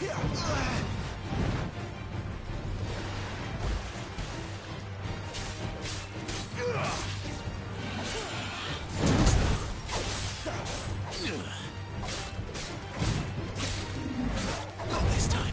Not this time.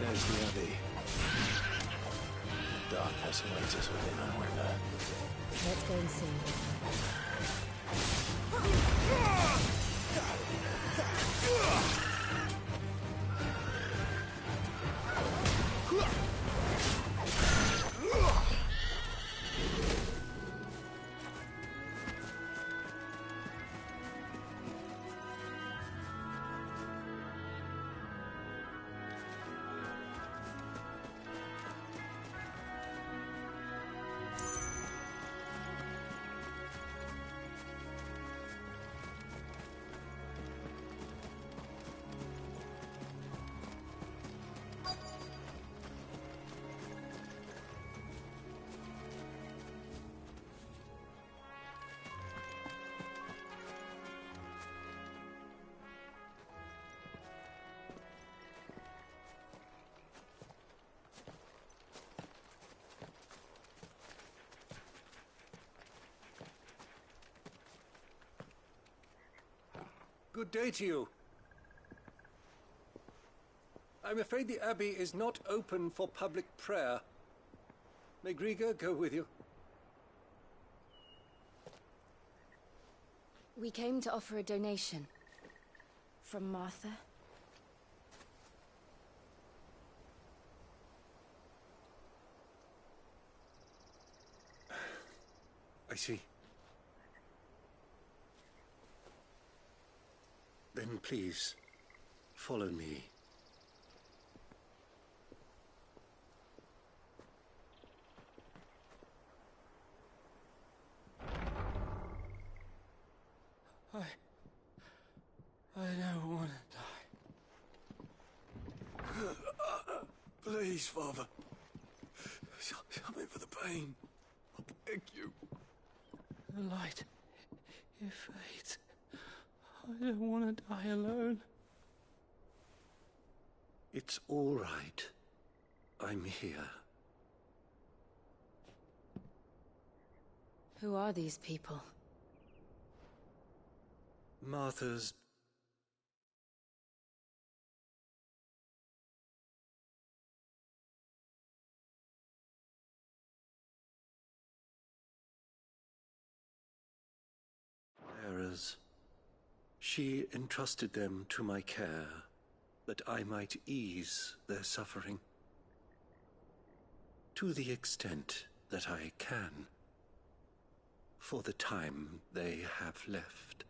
There's the Abbey. Darkness awaits us within, I wonder. Let's go and see. Good day to you. I'm afraid the Abbey is not open for public prayer. May Griga go with you? We came to offer a donation. From Martha. I see. Then please, follow me. I don't want to die. Please, Father. Something for the pain. I beg you. The light, it fades. I don't want to die alone. It's all right. I'm here. Who are these people? Martha's... bearers. She entrusted them to my care, that I might ease their suffering. To the extent that I can, for the time they have left.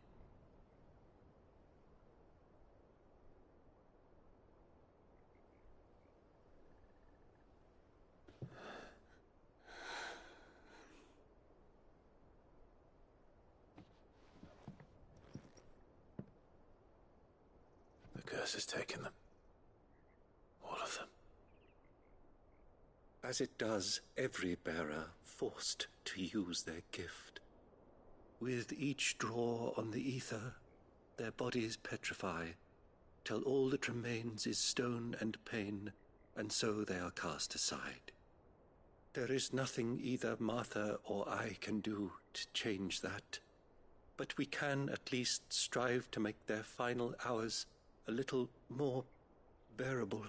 The curse has taken them. All of them. As it does every bearer forced to use their gift. With each draw on the ether, their bodies petrify, till all that remains is stone and pain, and so they are cast aside. There is nothing either Martha or I can do to change that, but we can at least strive to make their final hours a little more bearable.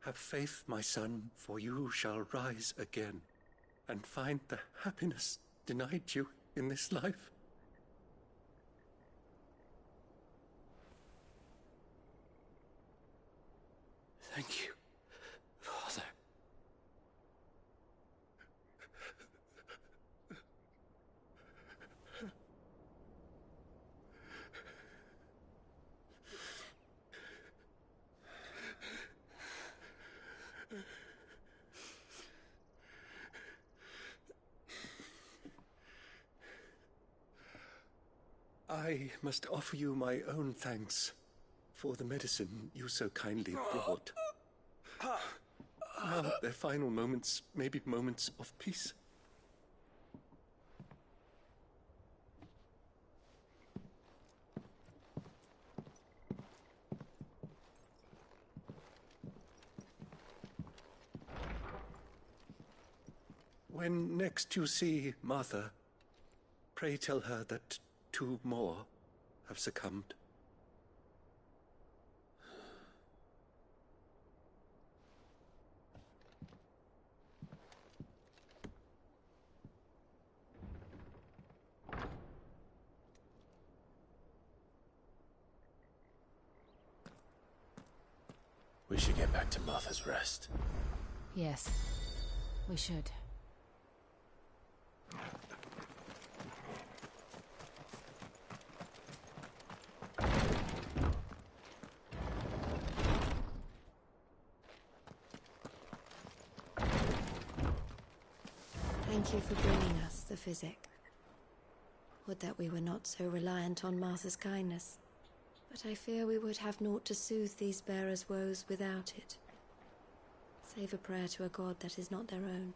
Have faith, my son, for you shall rise again and find the happiness denied you in this life. Thank you, Father. I must offer you my own thanks for the medicine you so kindly brought. Now their final moments may be moments of peace. When next you see Martha, pray tell her that 2 more have succumbed. We should get back to Martha's Rest. Yes, we should. Thank you for bringing us the physic. Would that we were not so reliant on Martha's kindness. But I fear we would have naught to soothe these bearers' woes without it. Save a prayer to a god that is not their own.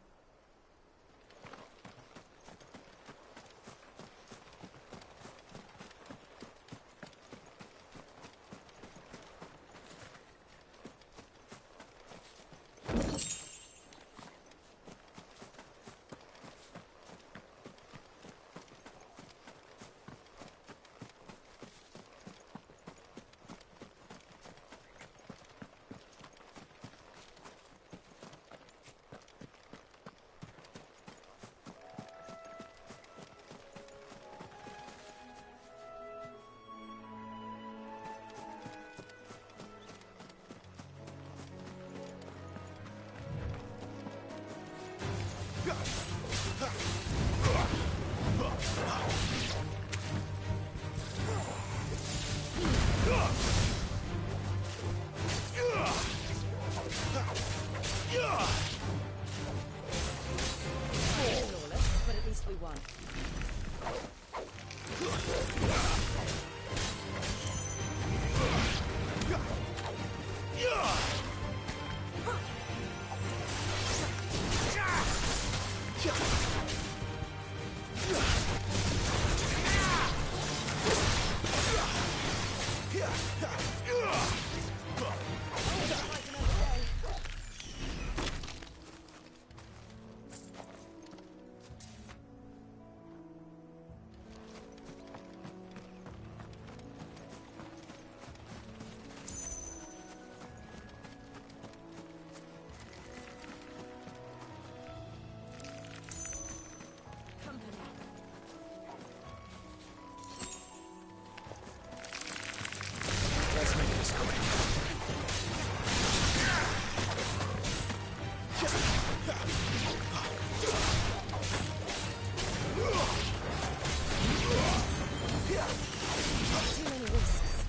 Flawless, but at least we won. Let's make this quick. Too many risks.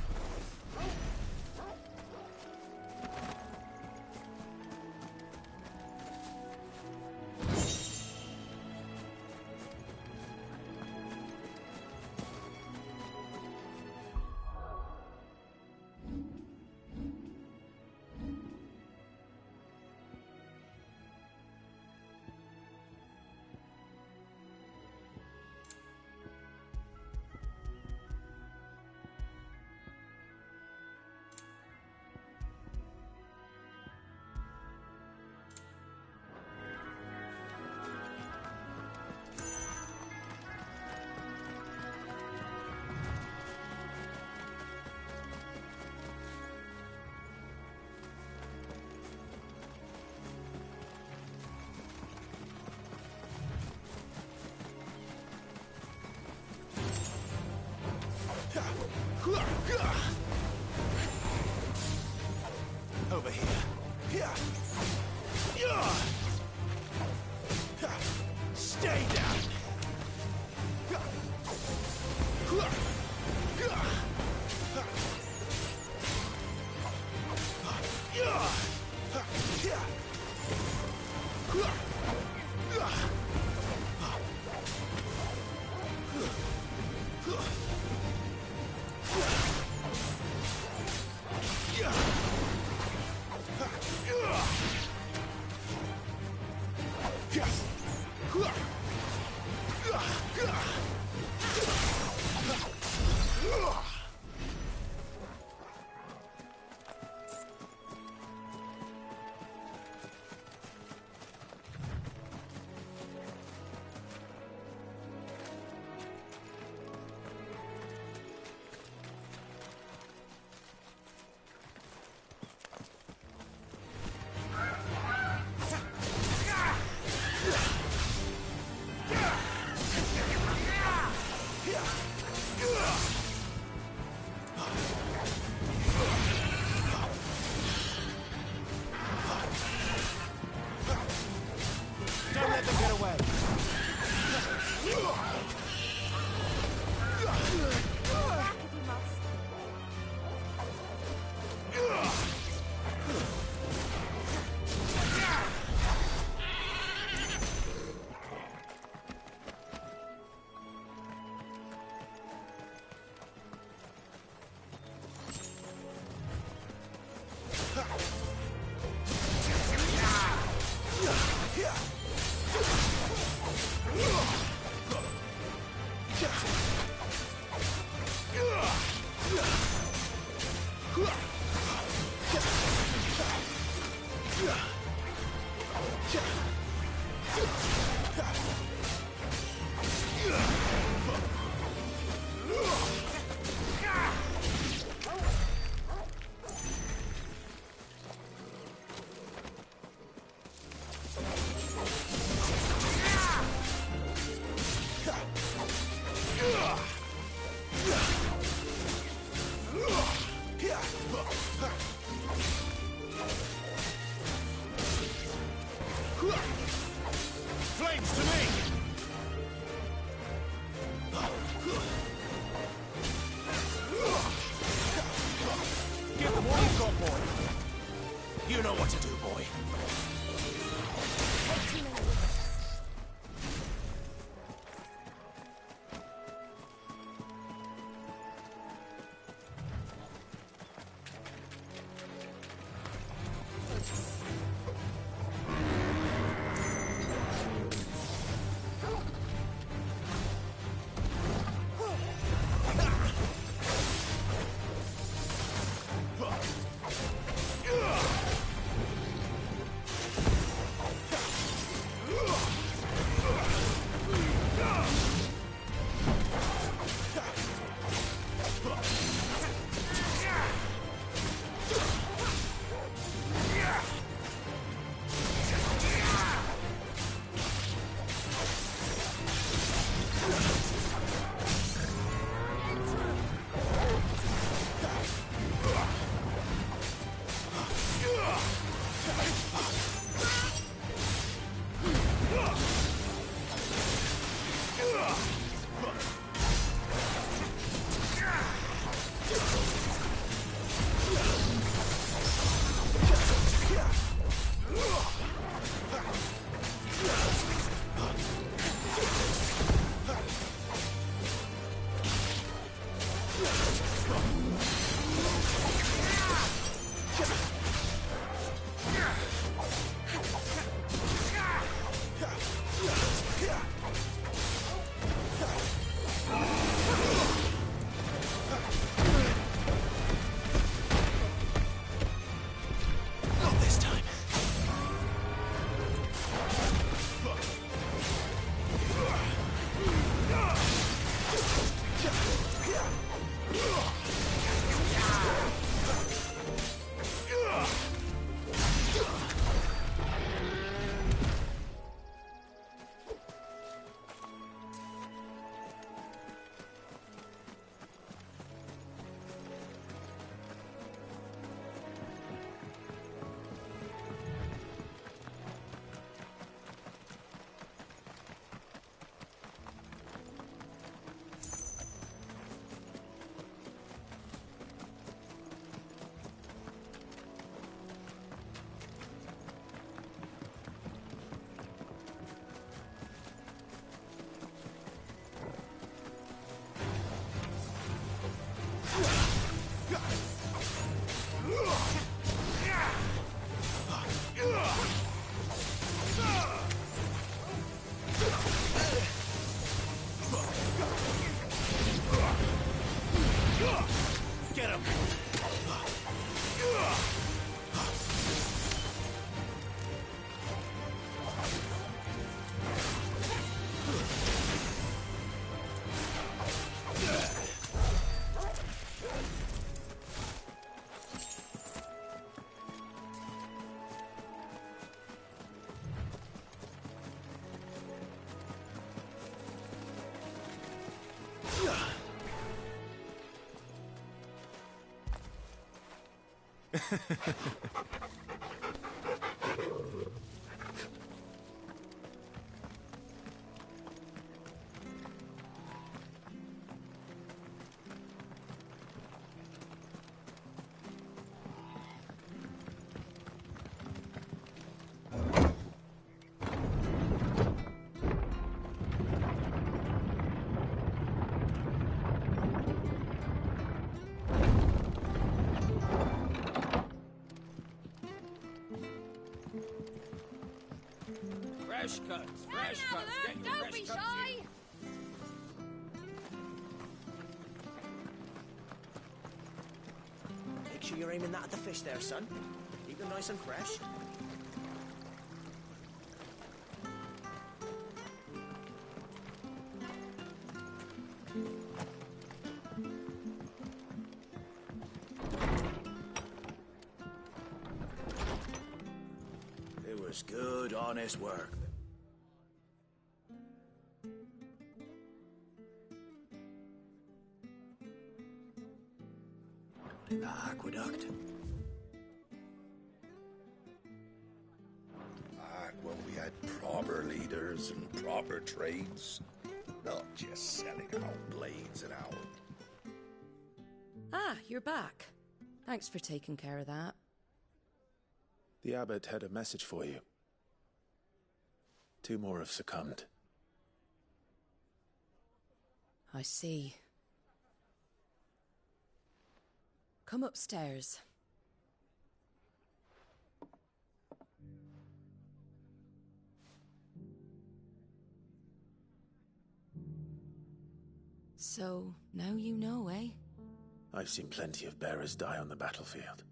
Over here. Stay down. Don't let them get away. flames to me! Give them all you've got, boy. You know what to do, boy. Get him! Fresh cuts, fresh cuts. Get your Don't fresh be cuts shy. in. Make sure you're aiming that at the fish there, son. Keep them nice and fresh. It was good, honest work. In the aqueduct. Back when we had proper proper leaders and proper trades. Not just selling out blades and owls. Ah, you're back. Thanks for taking care of that. The abbot had a message for you. 2 more have succumbed. I see. Come upstairs. So, now you know, eh? I've seen plenty of bearers die on the battlefield.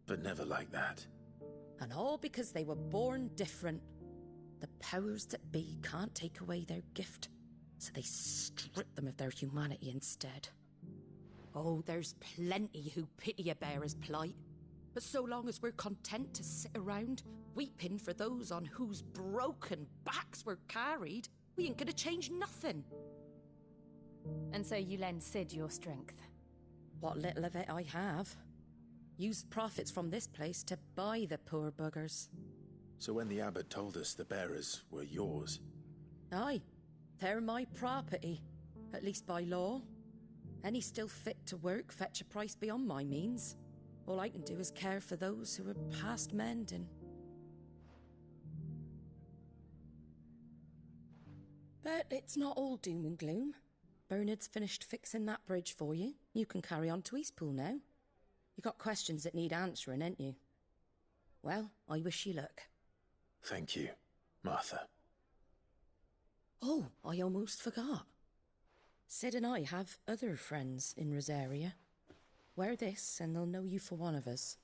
But never like that. And all because they were born different. The powers that be can't take away their gift, so they strip them of their humanity instead. Oh, there's plenty who pity a bearer's plight. But so long as we're content to sit around, weeping for those on whose broken backs we're carried, we ain't gonna change nothing. And so you lend Sid your strength? What little of it I have. Used profits from this place to buy the poor buggers. So when the abbot told us the bearers were yours... Aye, they're my property, at least by law. Any still fit to work fetch a price beyond my means. All I can do is care for those who are past mending. But it's not all doom and gloom. Bernard's finished fixing that bridge for you. You can carry on to Eastpool now. You got questions that need answering, ain't you? Well, I wish you luck. Thank you, Martha. Oh, I almost forgot. Sid and I have other friends in Rosaria. Wear this and they'll know you for one of us.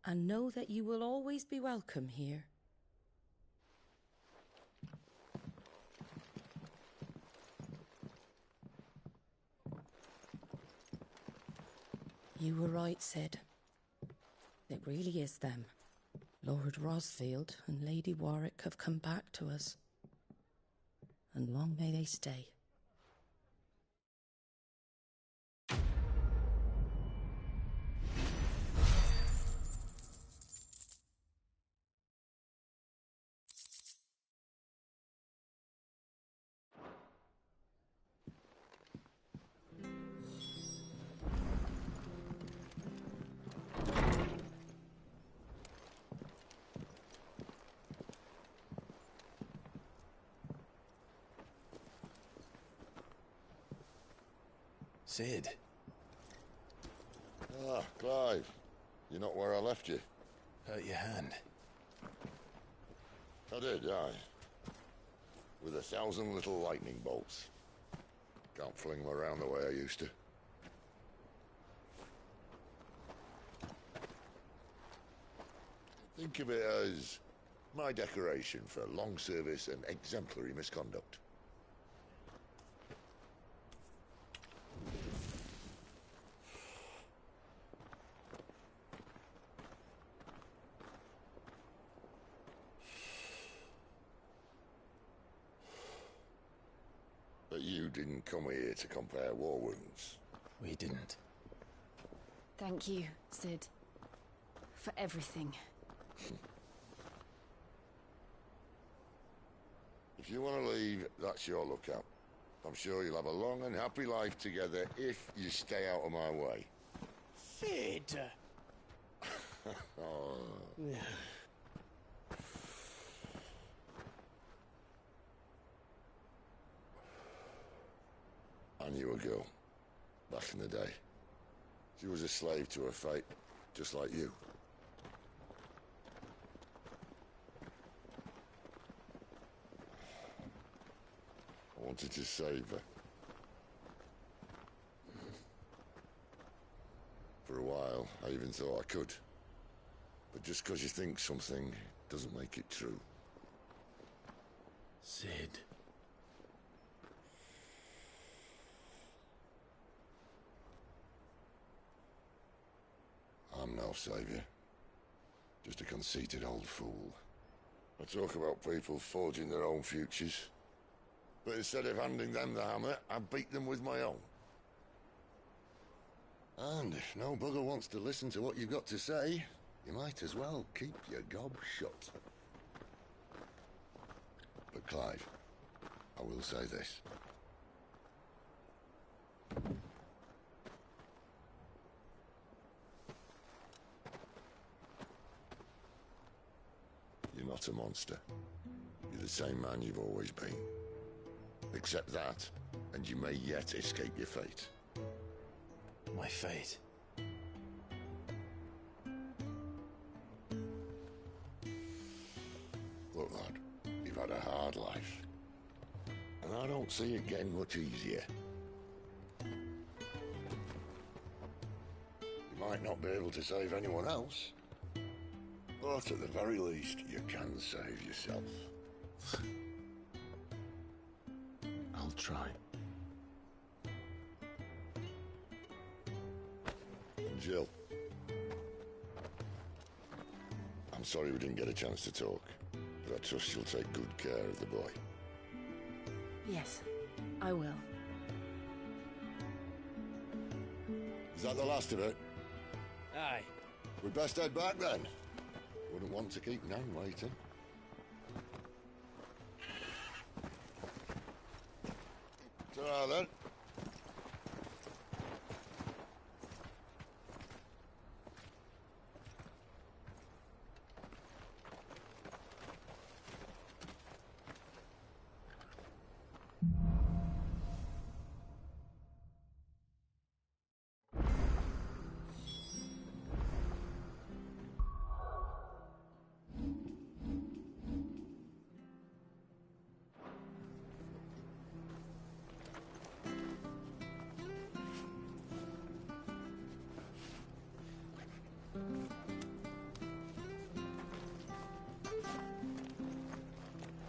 And know that you will always be welcome here. You were right, Sid. It really is them. Lord Rosfield and Lady Warwick have come back to us. And long may they stay. Sid. Ah, Clive. You're not where I left you. Hurt your hand. I did, aye. With 1,000 little lightning bolts. Can't fling them around the way I used to. Think of it as my decoration for long service and exemplary misconduct. But you didn't come here to compare war wounds. We didn't. Thank you, Sid. For everything. If you want to leave, that's your lookout. I'm sure you'll have a long and happy life together if you stay out of my way. Sid! Oh. I knew a girl, back in the day. She was a slave to her fate, just like you. I wanted to save her. For a while, I even thought I could. But just because you think something doesn't make it true. Sid. I'm no savior. Just a conceited old fool. I talk about people forging their own futures. But instead of handing them the hammer, I beat them with my own. And if no bugger wants to listen to what you've got to say, you might as well keep your gob shut. But Clive, I will say this. You're not a monster. You're the same man you've always been. Accept that, and you may yet escape your fate. My fate? Look, lad, you've had a hard life. And I don't see it getting much easier. You might not be able to save anyone else, but at the very least, you can save yourself. I'll try. Jill. I'm sorry we didn't get a chance to talk, but I trust you'll take good care of the boy. Yes, I will. Is that the last of it? Aye. We'd best head back then. Wouldn't want to keep Nan waiting. Ta-ra then.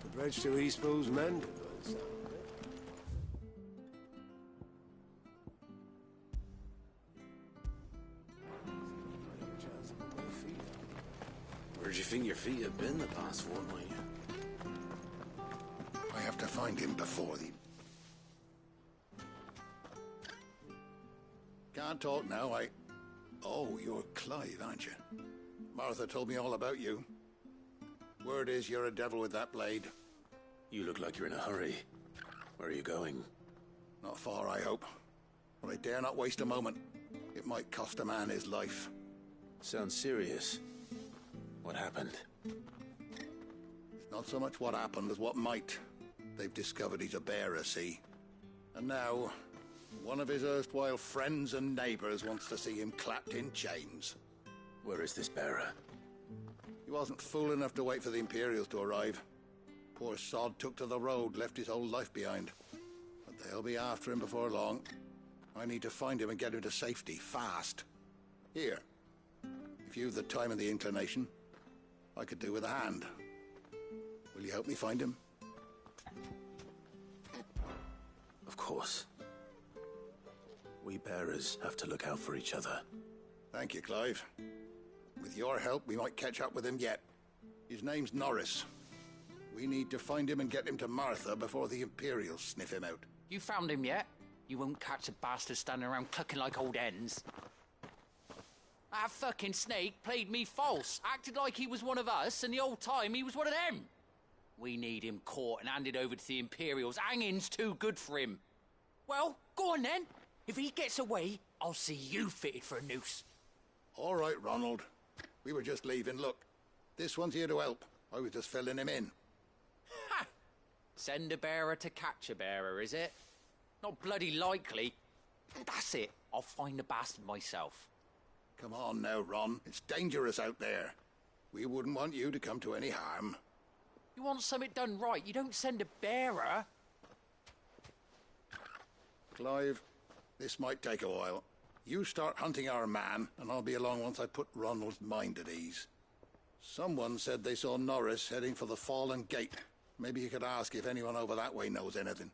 The bridge to Eastpool's mended, by the sound of it. Might have a chance to put my feet up. Where'd you think your feet have been the past fortnight? I have to find him before the... Can't talk now, Oh, you're Clive, aren't you? Martha told me all about you. Word is you're a devil with that blade. You look like you're in a hurry. Where are you going? Not far, I hope. But I dare not waste a moment. It might cost a man his life. Sounds serious. What happened? It's not so much what happened as what might. They've discovered he's a bearer, see? And now, one of his erstwhile friends and neighbors wants to see him clapped in chains. Where is this bearer? He wasn't fool enough to wait for the Imperials to arrive. Poor sod took to the road, left his whole life behind. But they'll be after him before long. I need to find him and get him to safety, fast. Here, if you've the time and the inclination, I could do with a hand. Will you help me find him? Of course. We bearers have to look out for each other. Thank you, Clive. With your help, we might catch up with him yet. His name's Norris. We need to find him and get him to Martha before the Imperials sniff him out. You found him yet? You won't catch a bastard standing around clucking like old hens. That fucking snake played me false, acted like he was one of us, and the whole time he was one of them. We need him caught and handed over to the Imperials. Hanging's too good for him. Well, go on then. If he gets away, I'll see you fitted for a noose. All right, Ronald. We were just leaving. Look, this one's here to help. I was just filling him in. Ha! Send a bearer to catch a bearer, is it? Not bloody likely. That's it. I'll find the bastard myself. Come on now, Ron. It's dangerous out there. We wouldn't want you to come to any harm. You want something done right, you don't send a bearer. Clive, this might take a while. You start hunting our man, and I'll be along once I put Ronald's mind at ease. Someone said they saw Norris heading for the Fallen Gate. Maybe you could ask if anyone over that way knows anything.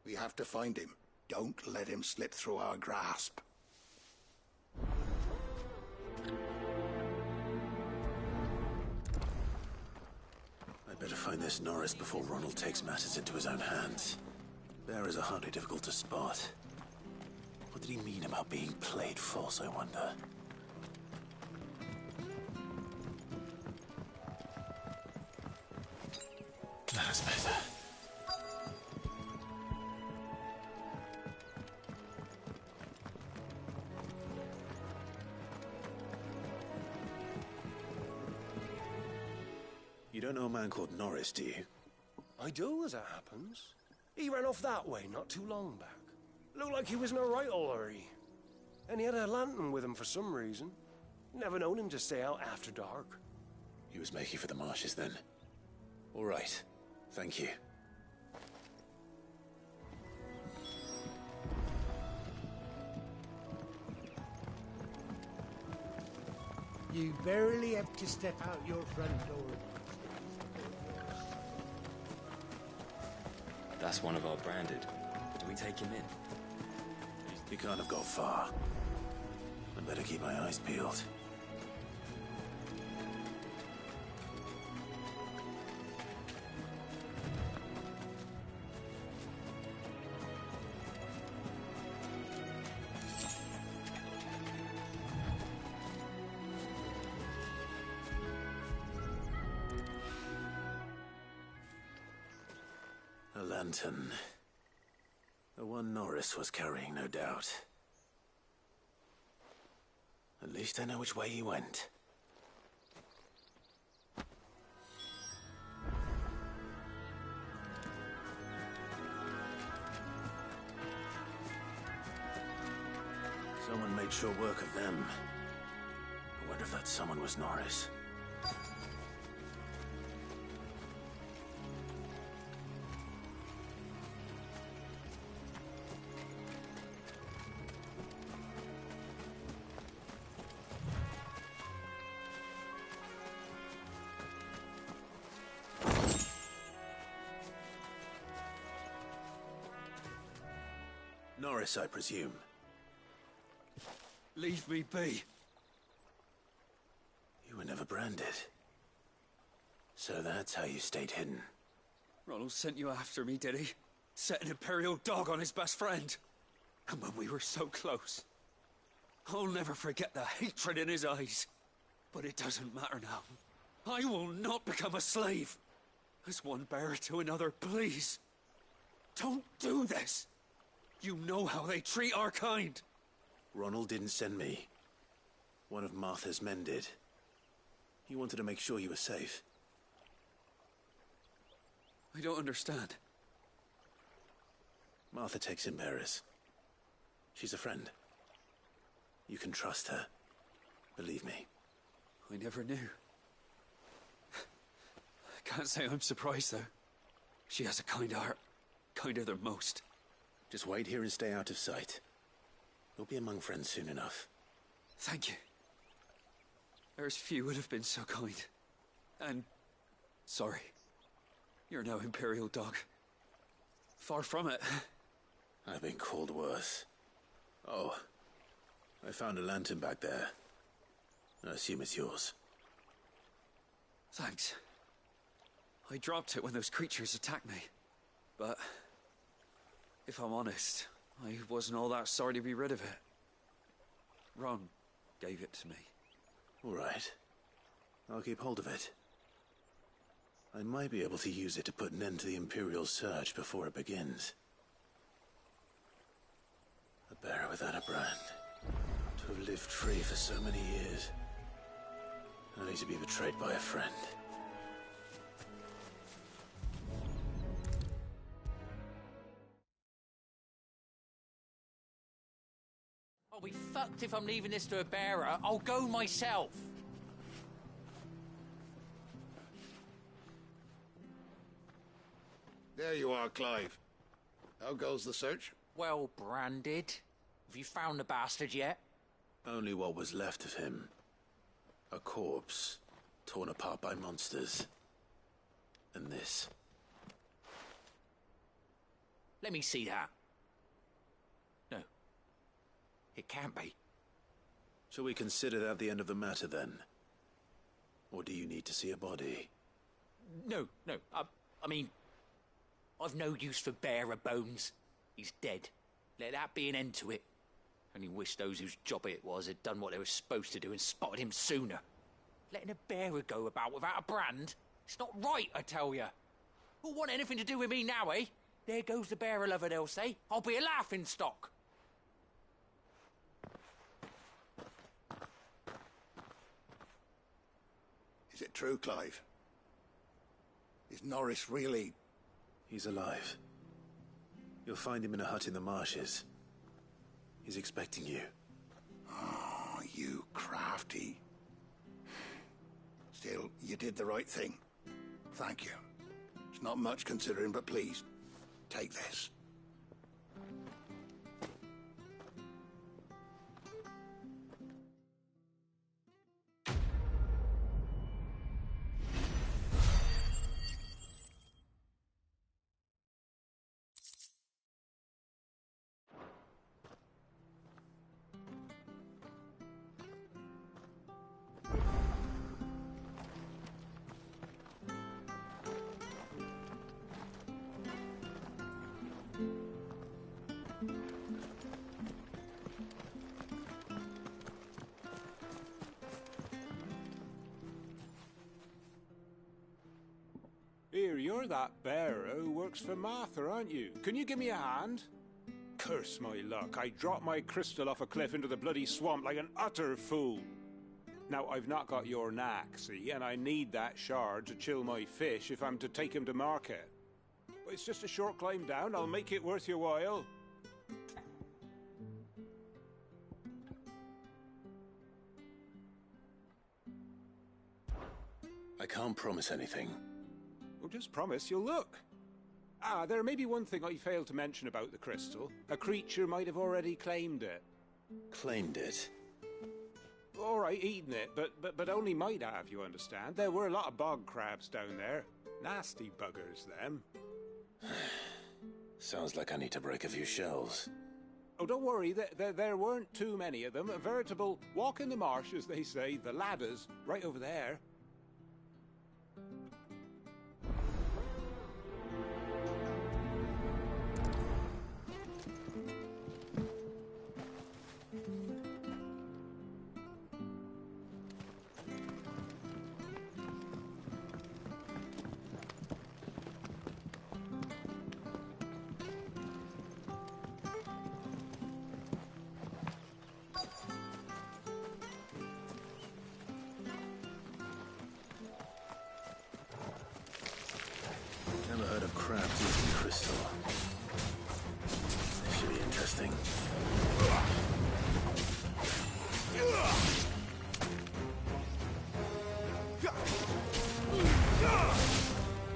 We have to find him. Don't let him slip through our grasp. I'd better find this Norris before Ronald takes matters into his own hands. Bearers are hardly difficult to spot. What did he mean about being played false, I wonder? That's better. You don't know a man called Norris, do you? I do, as it happens. He ran off that way not too long back. Looked like he was in a right old hurry. And he had a lantern with him for some reason. Never known him to stay out after dark. He was making for the marshes then. All right. Thank you. You barely have to step out your front door. That's one of our branded. Do we take him in? He can't have got far. I better keep my eyes peeled. A lantern. The one Norris was carrying, no doubt. At least I know which way he went. Someone made sure work of them. I wonder if that someone was Norris. Norris, I presume. Leave me be. You were never branded. So that's how you stayed hidden. Ronald sent you after me, did he? Set an Imperial dog on his best friend. And when we were so close. I'll never forget the hatred in his eyes. But it doesn't matter now. I will not become a slave. As one bearer to another, please. Don't do this. You know how they treat our kind. Ronald didn't send me. One of Martha's men did. He wanted to make sure you were safe. I don't understand. Martha takes in bearers. She's a friend. You can trust her. Believe me. I never knew. I can't say I'm surprised, though. She has a kind heart. Kinder than most. Just wait here and stay out of sight. You'll be among friends soon enough. Thank you. There's few would have been so kind. And sorry. You're no Imperial dog. Far from it. I've been called worse. Oh, I found a lantern back there. I assume it's yours. Thanks. I dropped it when those creatures attacked me. But if I'm honest, I wasn't all that sorry to be rid of it. Ron gave it to me. All right. I'll keep hold of it. I might be able to use it to put an end to the Imperial surge before it begins. A bearer without a brand. To have lived free for so many years. Only to be betrayed by a friend. I'll be fucked if I'm leaving this to a bearer. I'll go myself. There you are, Clive. How goes the search? Well branded. Have you found the bastard yet? Only what was left of him. A corpse, torn apart by monsters. And this. Let me see that. No. It can't be. Shall we consider that the end of the matter, then? Or do you need to see a body? No. I mean, I've no use for bearer bones. He's dead. Let that be an end to it. Only wish those whose job it was had done what they were supposed to do and spotted him sooner. Letting a bearer go about without a brand? It's not right, I tell you. Who'll want anything to do with me now, eh? There goes the bearer lover, they'll say. I'll be a laughing stock. Is it true, Clive? Is Norris really... He's alive. You'll find him in a hut in the marshes. He's expecting you. Oh, you crafty. Still, you did the right thing. Thank you. It's not much considering, but please, take this. Here, you're that bearer who works for Martha, aren't you? Can you give me a hand? Curse my luck, I dropped my crystal off a cliff into the bloody swamp like an utter fool. Now, I've not got your knack, see, and I need that shard to chill my fish if I'm to take him to market. But it's just a short climb down, I'll make it worth your while. I can't promise anything. Well, just promise you'll look. Ah, there may be one thing I failed to mention about the crystal. A creature might have already claimed it. Claimed it? All right, eaten it, but only might have, you understand. There were a lot of bog crabs down there. Nasty buggers, them. Sounds like I need to break a few shells. Oh, don't worry, there weren't too many of them. A veritable walk in the marsh, as they say, the ladders, right over there. Never heard of crabs using crystal. This should be interesting.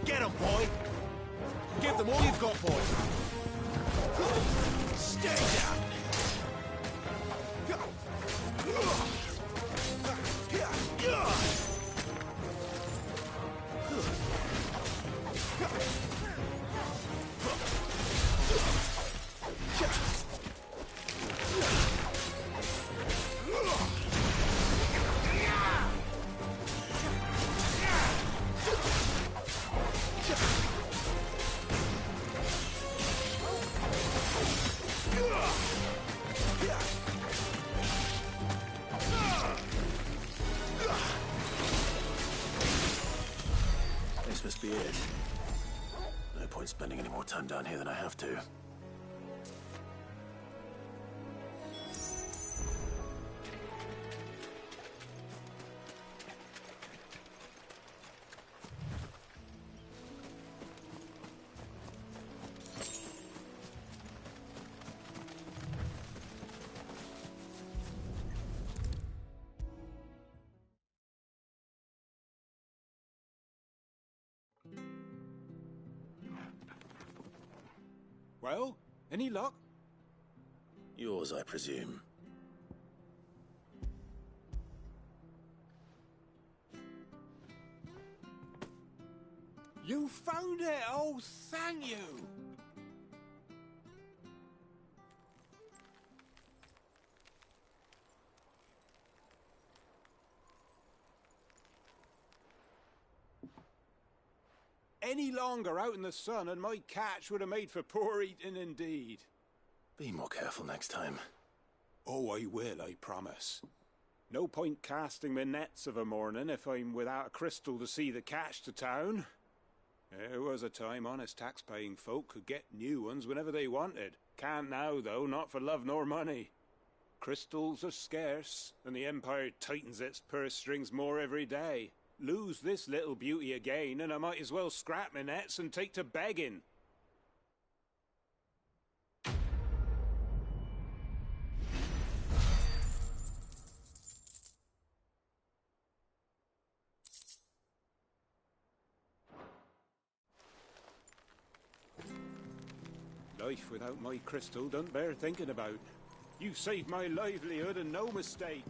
Get 'em, boy! Give them all you've got, boy! Stay down! This must be it. No point spending any more time down here than I have to. Well, any luck? Yours, I presume. You found it! Oh, thank you! Any longer out in the sun and my catch would have made for poor eating indeed. Be more careful next time. Oh, I will, I promise. No point casting my nets of a morning if I'm without a crystal to see the catch to town. There was a time honest tax-paying folk could get new ones whenever they wanted. Can't now, though, not for love nor money. Crystals are scarce, and the Empire tightens its purse strings more every day. Lose this little beauty again, and I might as well scrap my nets and take to begging. Life without my crystal don't bear thinking about. You saved my livelihood and no mistake.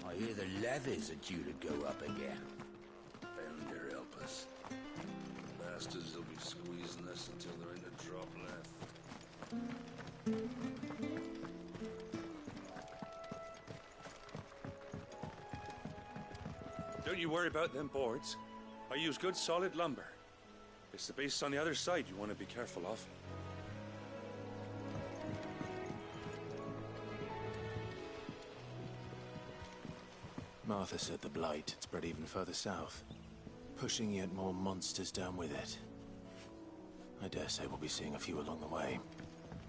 I hear the levies are due to go up again. Founder help us. Bastards will be squeezing us until there ain't a drop left. Don't you worry about them boards. I use good solid lumber. It's the base on the other side you want to be careful of. Martha said the blight had spread even further south, pushing yet more monsters down with it. I dare say we'll be seeing a few along the way.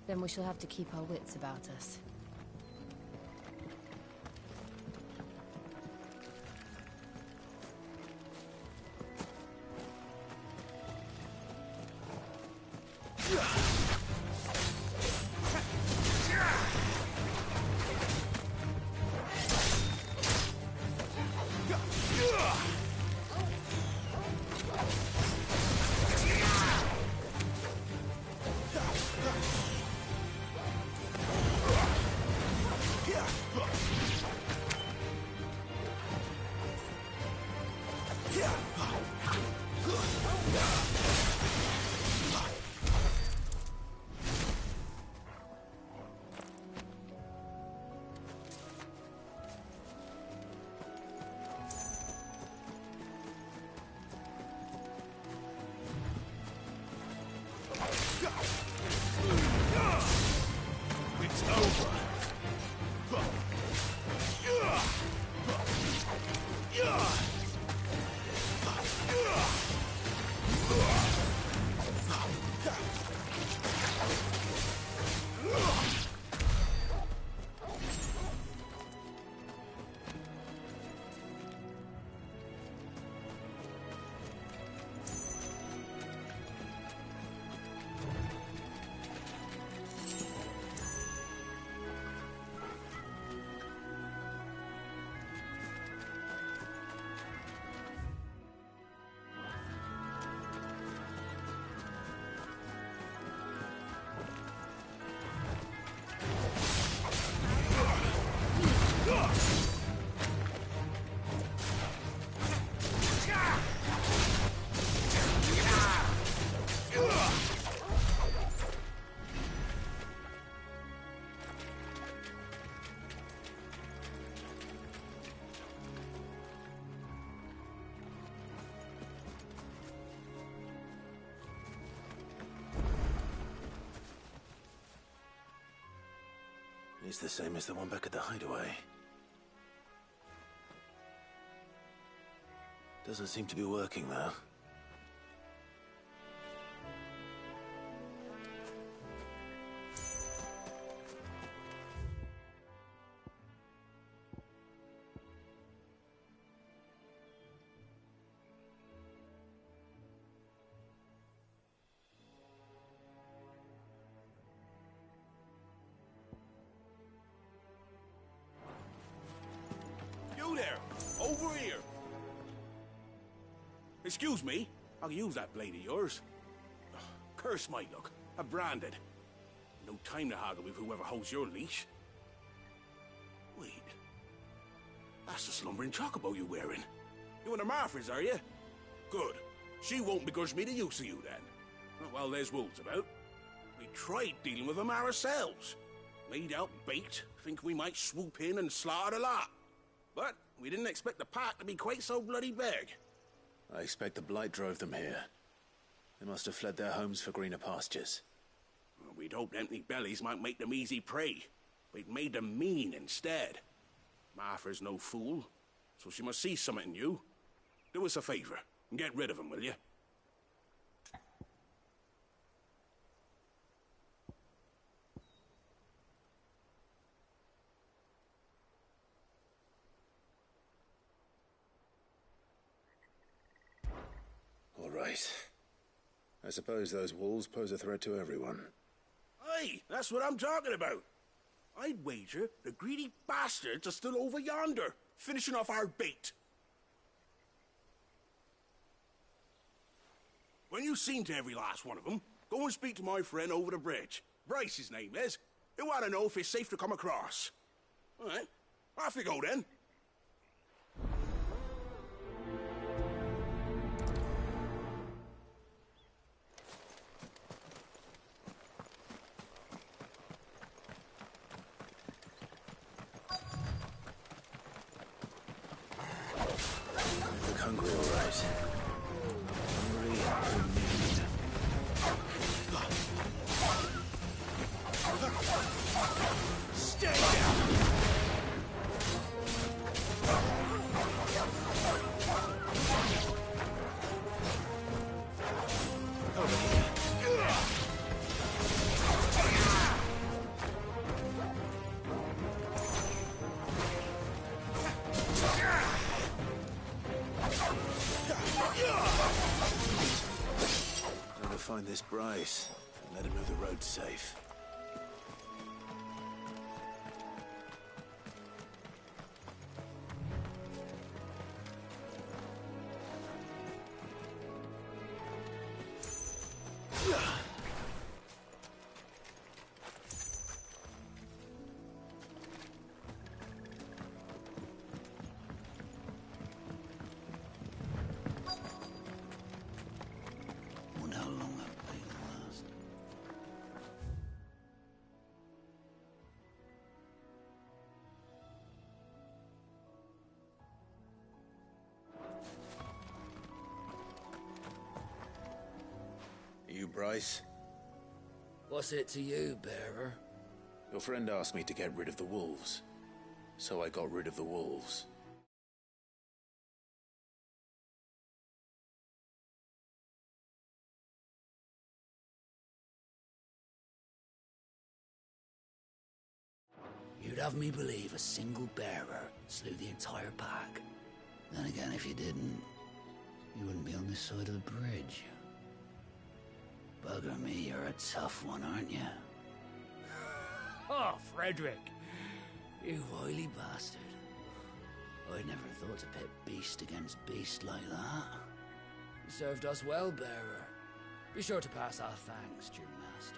Then we shall have to keep our wits about us. It's the same as the one back at the hideaway. Doesn't seem to be working, though. Excuse me, I'll use that blade of yours. Ugh, curse my luck. I'm branded. No time to haggle with whoever holds your leash. Wait. That's the slumbering chocobo you're wearing. You and the Marthas, are you? Good. She won't begrudge me the use of you, then. Well, there's wolves about. We tried dealing with them ourselves. Made out baked, think we might swoop in and slaughter the lot. But we didn't expect the pack to be quite so bloody big. I expect the blight drove them here. They must have fled their homes for greener pastures. Well, we'd hoped empty bellies might make them easy prey. We'd made them mean instead. Martha's no fool, so she must see something in you. Do us a favor and get rid of them, will you? All right. I suppose those wolves pose a threat to everyone. Aye, that's what I'm talking about. I'd wager the greedy bastards are still over yonder, finishing off our bait. When you've seen to every last one of them, go and speak to my friend over the bridge. Bryce, his name is. He'll want to know if it's safe to come across. All right, off you go then. Look hungry, all right. Hungry and mean. Stay down! Time to find this Bryce and let him know the road's safe. Wonder how long that pain will last. You, Bryce? What's it to you, bearer? Your friend asked me to get rid of the wolves, so I got rid of the wolves. You'd have me believe a single bearer slew the entire pack. Then again, if you didn't, you wouldn't be on this side of the bridge. Bugger me, you're a tough one, aren't you? Oh, Frederick. You wily bastard. I'd never thought to pit beast against beast like that. You served us well, bearer. Be sure to pass our thanks to your master.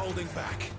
holding back.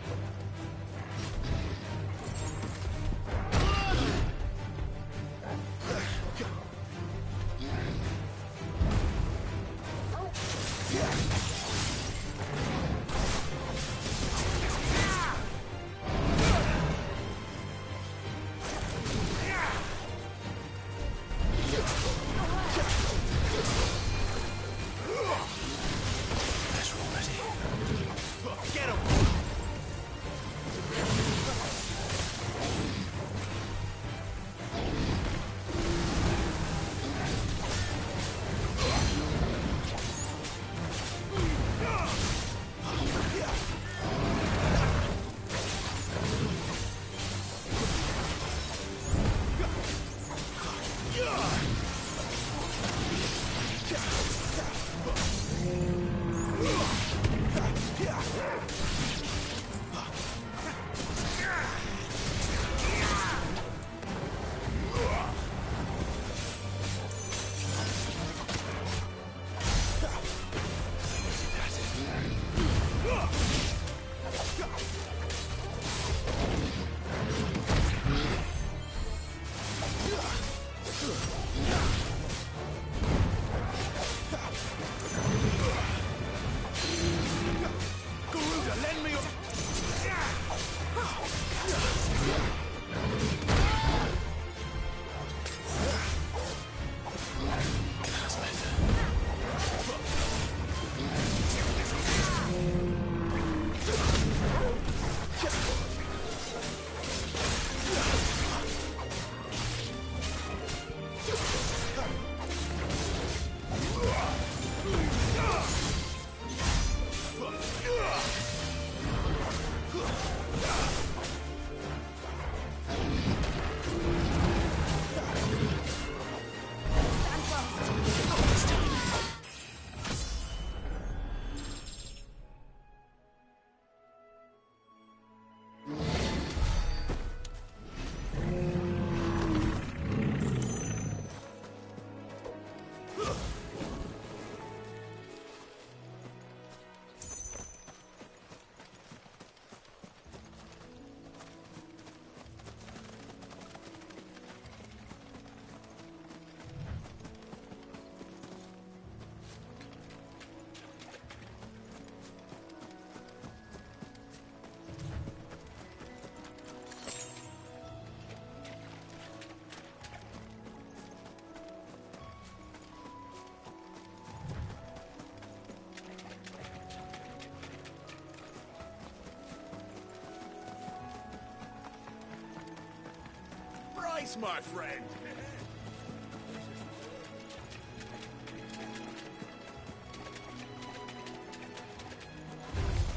Bryce, my friend!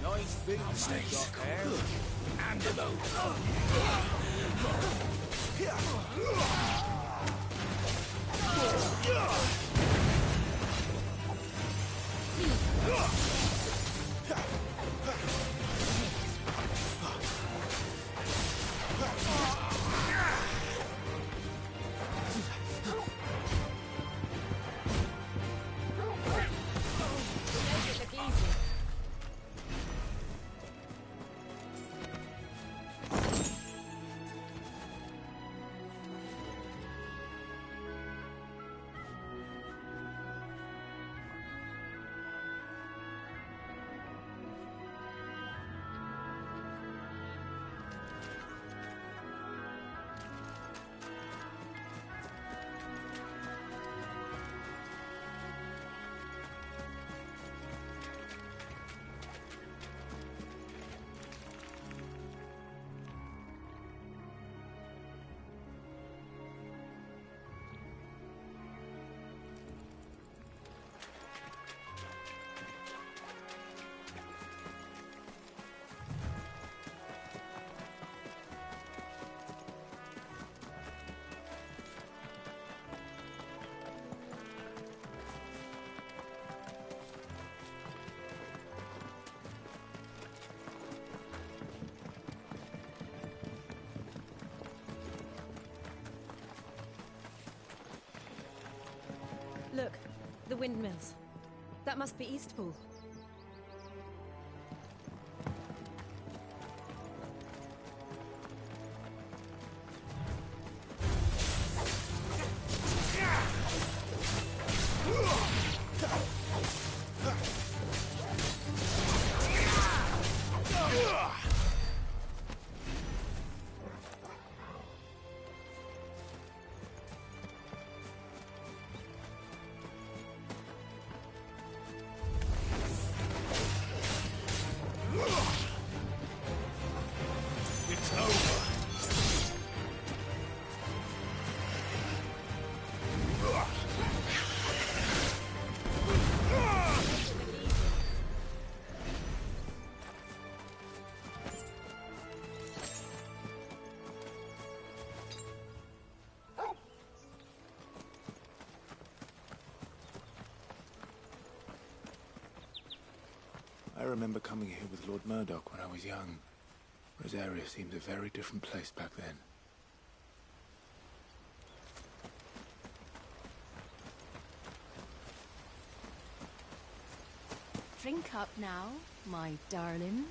Nice big snakes. And a boat. Look, the windmills. That must be Eastpool. It's over. I remember coming here with Lord Murdoch when I was young. Rosaria seemed a very different place back then. Drink up now, my darlings.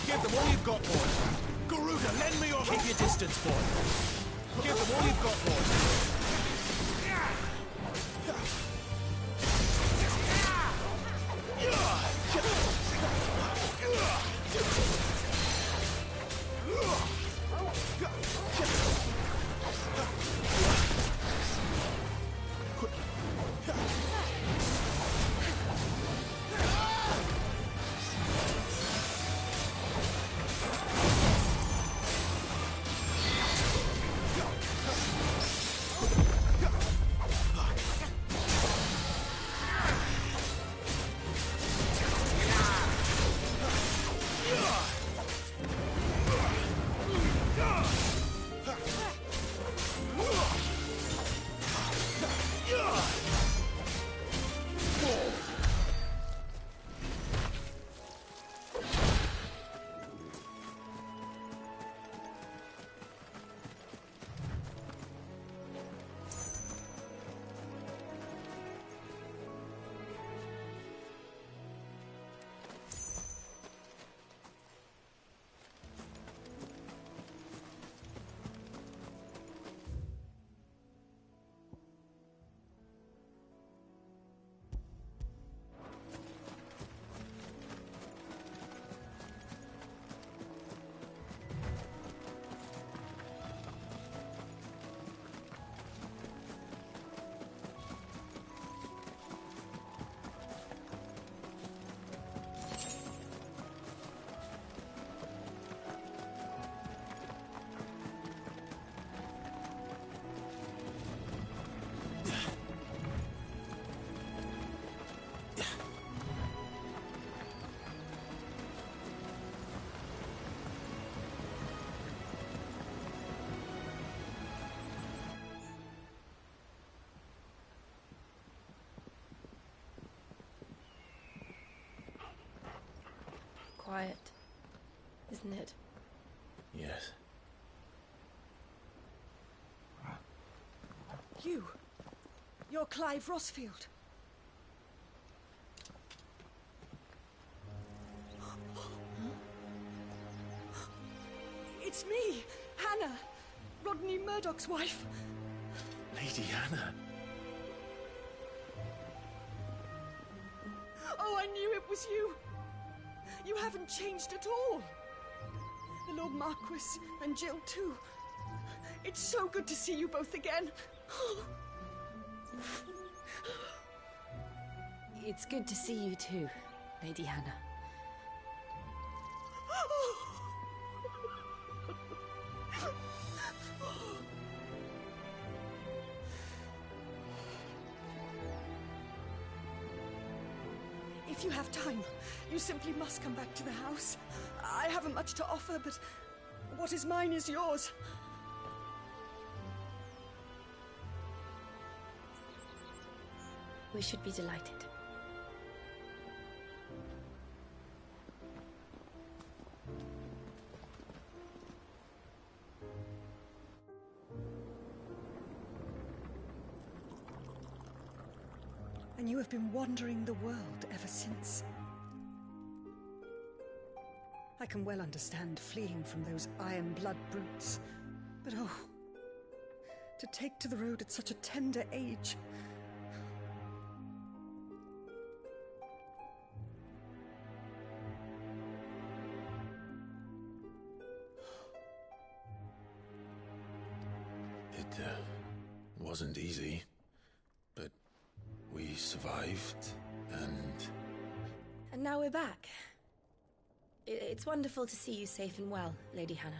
Give them all you've got, boys. Garuda, lend me your... Keep your distance, boy. Give them all you've got, boys. isn't it? Yes. You're Clive Rossfield. It's me, Hannah, Rodney Murdoch's wife. Lady Hannah. Oh, I knew it was you. You haven't changed at all. The Lord Marquis and Jill too. It's so good to see you both again. It's good to see you too, Lady Hannah. If you have time, you simply must come back to the house. I haven't much to offer, but what is mine is yours. We should be delighted. And you have been wandering the world ever since. I can well understand fleeing from those iron blood brutes, but oh, to take to the road at such a tender age. It wasn't easy, but we survived, and... And now we're back. It's wonderful to see you safe and well, Lady Hannah.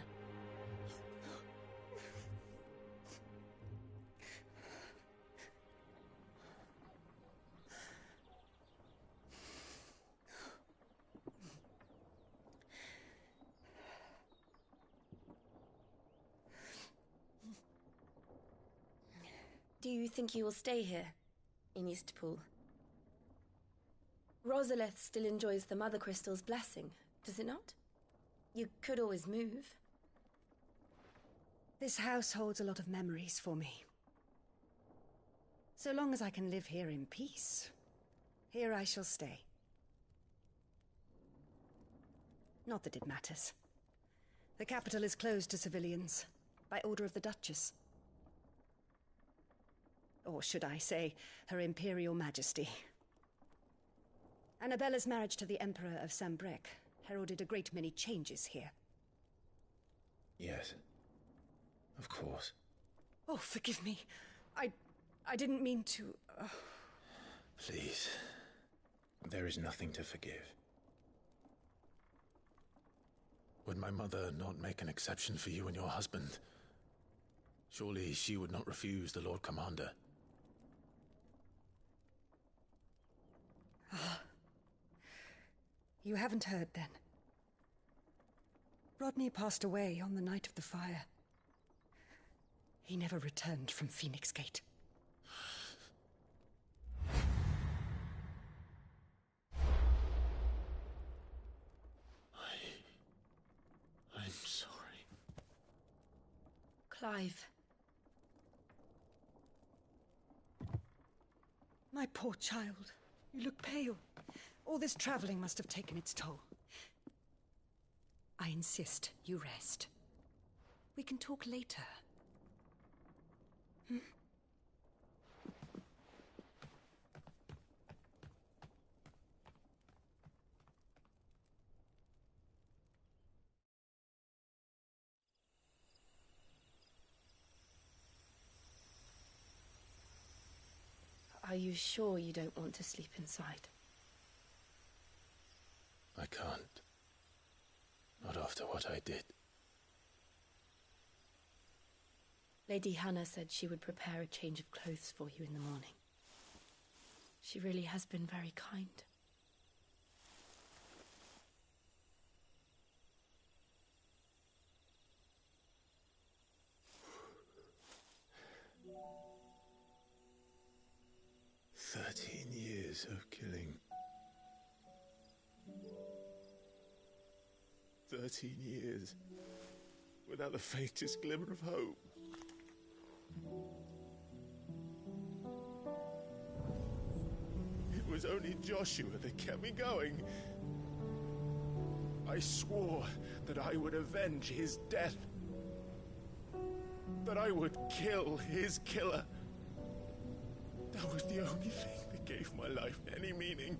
Do you think you will stay here, in Eastpool? Rosalith still enjoys the Mother Crystal's blessing, does it not? You could always move. This house holds a lot of memories for me. So long as I can live here in peace, here I shall stay. Not that it matters. The capital is closed to civilians, by order of the Duchess. Or should I say, Her Imperial Majesty. Annabella's marriage to the Emperor of Sambrec heralded a great many changes here. Yes. Of course. Oh, forgive me. I didn't mean to... Please. There is nothing to forgive. Would my mother not make an exception for you and your husband? Surely she would not refuse the Lord Commander. You haven't heard, then. Rodney passed away on the night of the fire. He never returned from Phoenix Gate. I'm sorry. Clive. My poor child. You look pale. All this traveling must have taken its toll. I insist you rest. We can talk later. Hmm? Are you sure you don't want to sleep inside? I can't. Not after what I did. Lady Hannah said she would prepare a change of clothes for you in the morning. She really has been very kind. Years of killing. 13 years, without the faintest glimmer of hope. It was only Joshua that kept me going. I swore that I would avenge his death. That I would kill his killer. That was the only thing that gave my life any meaning.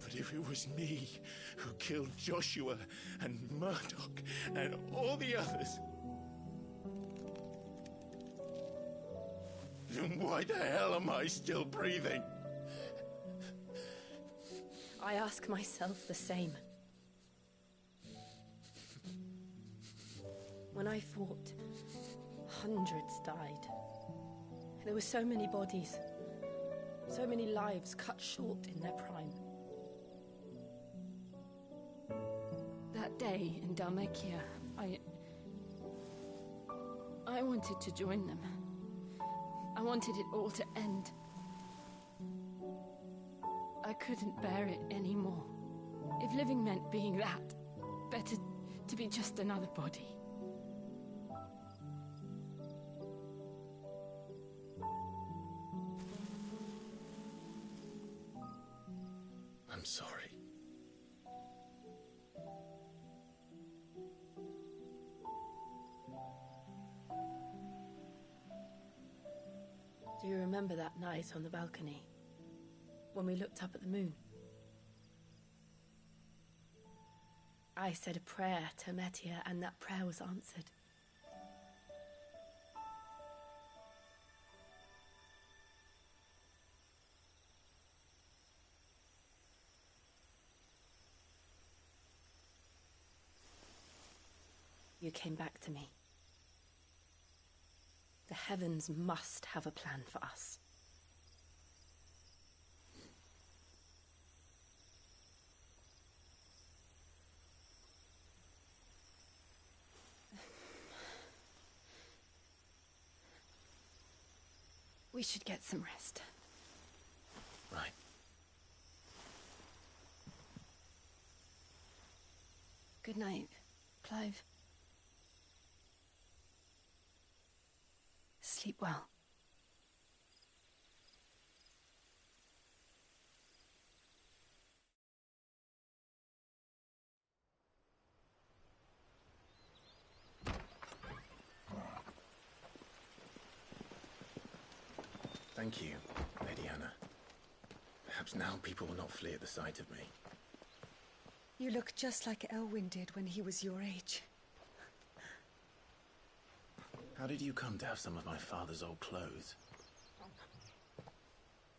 But if it was me who killed Joshua and Murdoch and all the others, then why the hell am I still breathing? I ask myself the same. When I fought, hundreds died. There were so many bodies, so many lives cut short in their prime. That day in Dalmacia, I wanted to join them. I wanted it all to end. I couldn't bear it anymore. If living meant being that, better to be just another body. I'm sorry. Do you remember that night on the balcony? When we looked up at the moon? I said a prayer to Metia, and that prayer was answered. You came back to me. The heavens must have a plan for us. We should get some rest. Right. Good night, Clive. Sleep well. Thank you, Lady Hannah. Perhaps now people will not flee at the sight of me. You look just like Elwyn did when he was your age. How did you come to have some of my father's old clothes?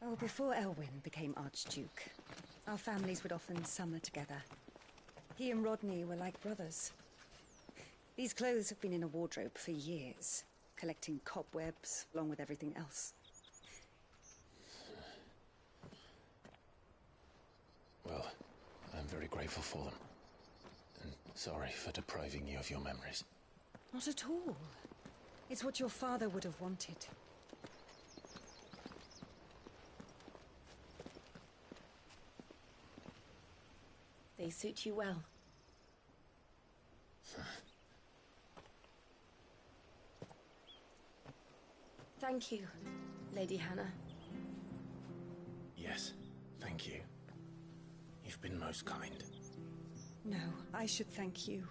Oh, before Elwyn became Archduke, our families would often summer together. He and Rodney were like brothers. These clothes have been in a wardrobe for years, collecting cobwebs along with everything else. Well, I'm very grateful for them. And sorry for depriving you of your memories. Not at all. It's what your father would have wanted. They suit you well. Thank you, Lady Hannah. Yes, thank you. You've been most kind. No, I should thank you.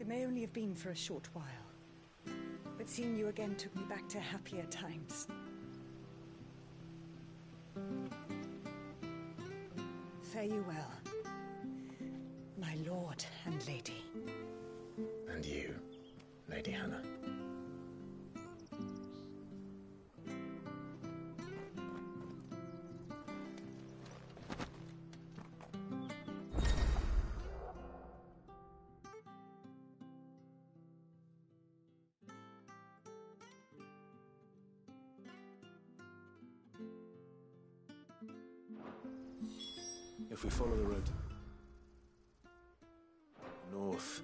It may only have been for a short while, but seeing you again took me back to happier times. Fare you well, my lord and lady. And you, Lady Hannah. If we follow the road north,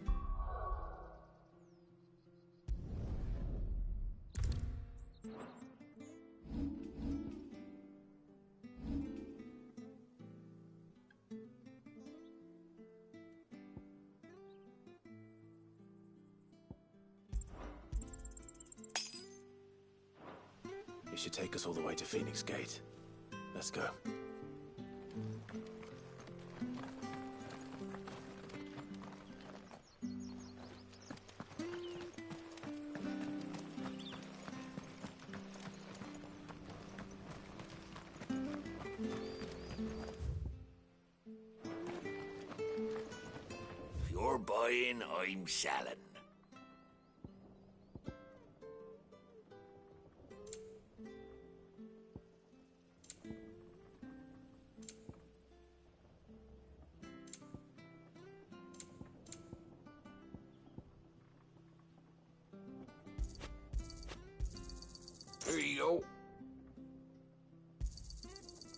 It should take us all the way to Phoenix Gate. Let's go. If you're buying, I'm selling. Here you go.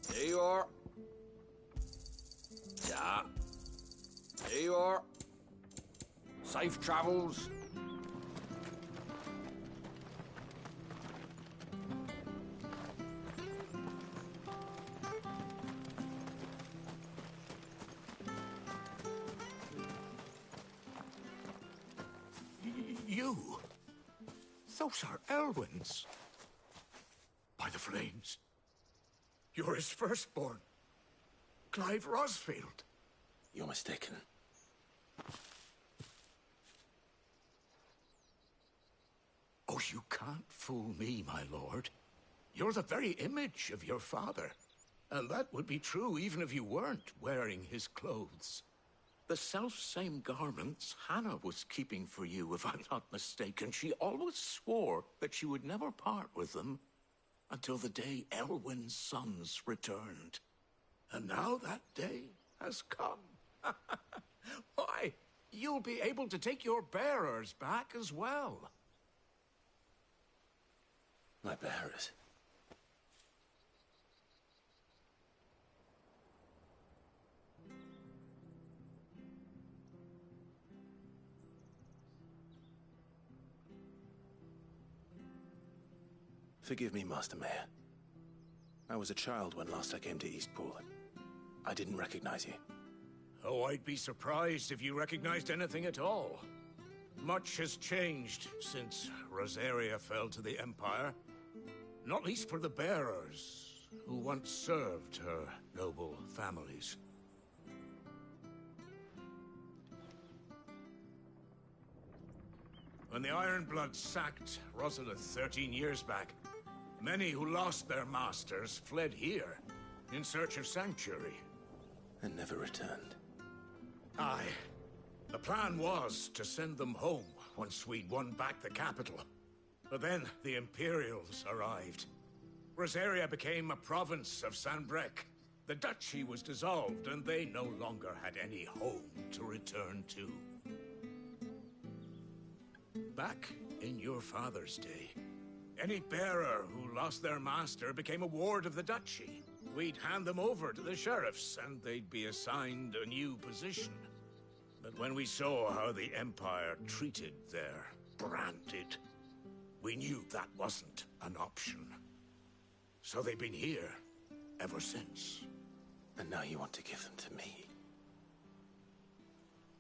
There you are. Yeah. There you are. Safe travels. You? Those are Elwyn's. By the flames. You're his firstborn. Clive Rosfield. You're mistaken. Oh, you can't fool me, my lord. You're the very image of your father. And that would be true even if you weren't wearing his clothes. The self-same garments Hannah was keeping for you, if I'm not mistaken. She always swore that she would never part with them until the day Elwyn's sons returned. And now that day has come. Why, you'll be able to take your bearers back as well. My bearers? Forgive me, Master Mayor. I was a child when last I came to Eastpool. I didn't recognize you. Oh, I'd be surprised if you recognized anything at all. Much has changed since Rosaria fell to the Empire. Not least for the bearers, who once served her noble families. When the Ironbloods sacked Rosalith 13 years back, many who lost their masters fled here in search of sanctuary. And never returned. Aye. The plan was to send them home once we'd won back the capital. But then the Imperials arrived. Rosaria became a province of Sanbreque. The duchy was dissolved, and they no longer had any home to return to. Back in your father's day, any bearer who lost their master became a ward of the duchy. We'd hand them over to the sheriffs, and they'd be assigned a new position. But when we saw how the Empire treated their branded, we knew that wasn't an option. So they've been here ever since. And now you want to give them to me?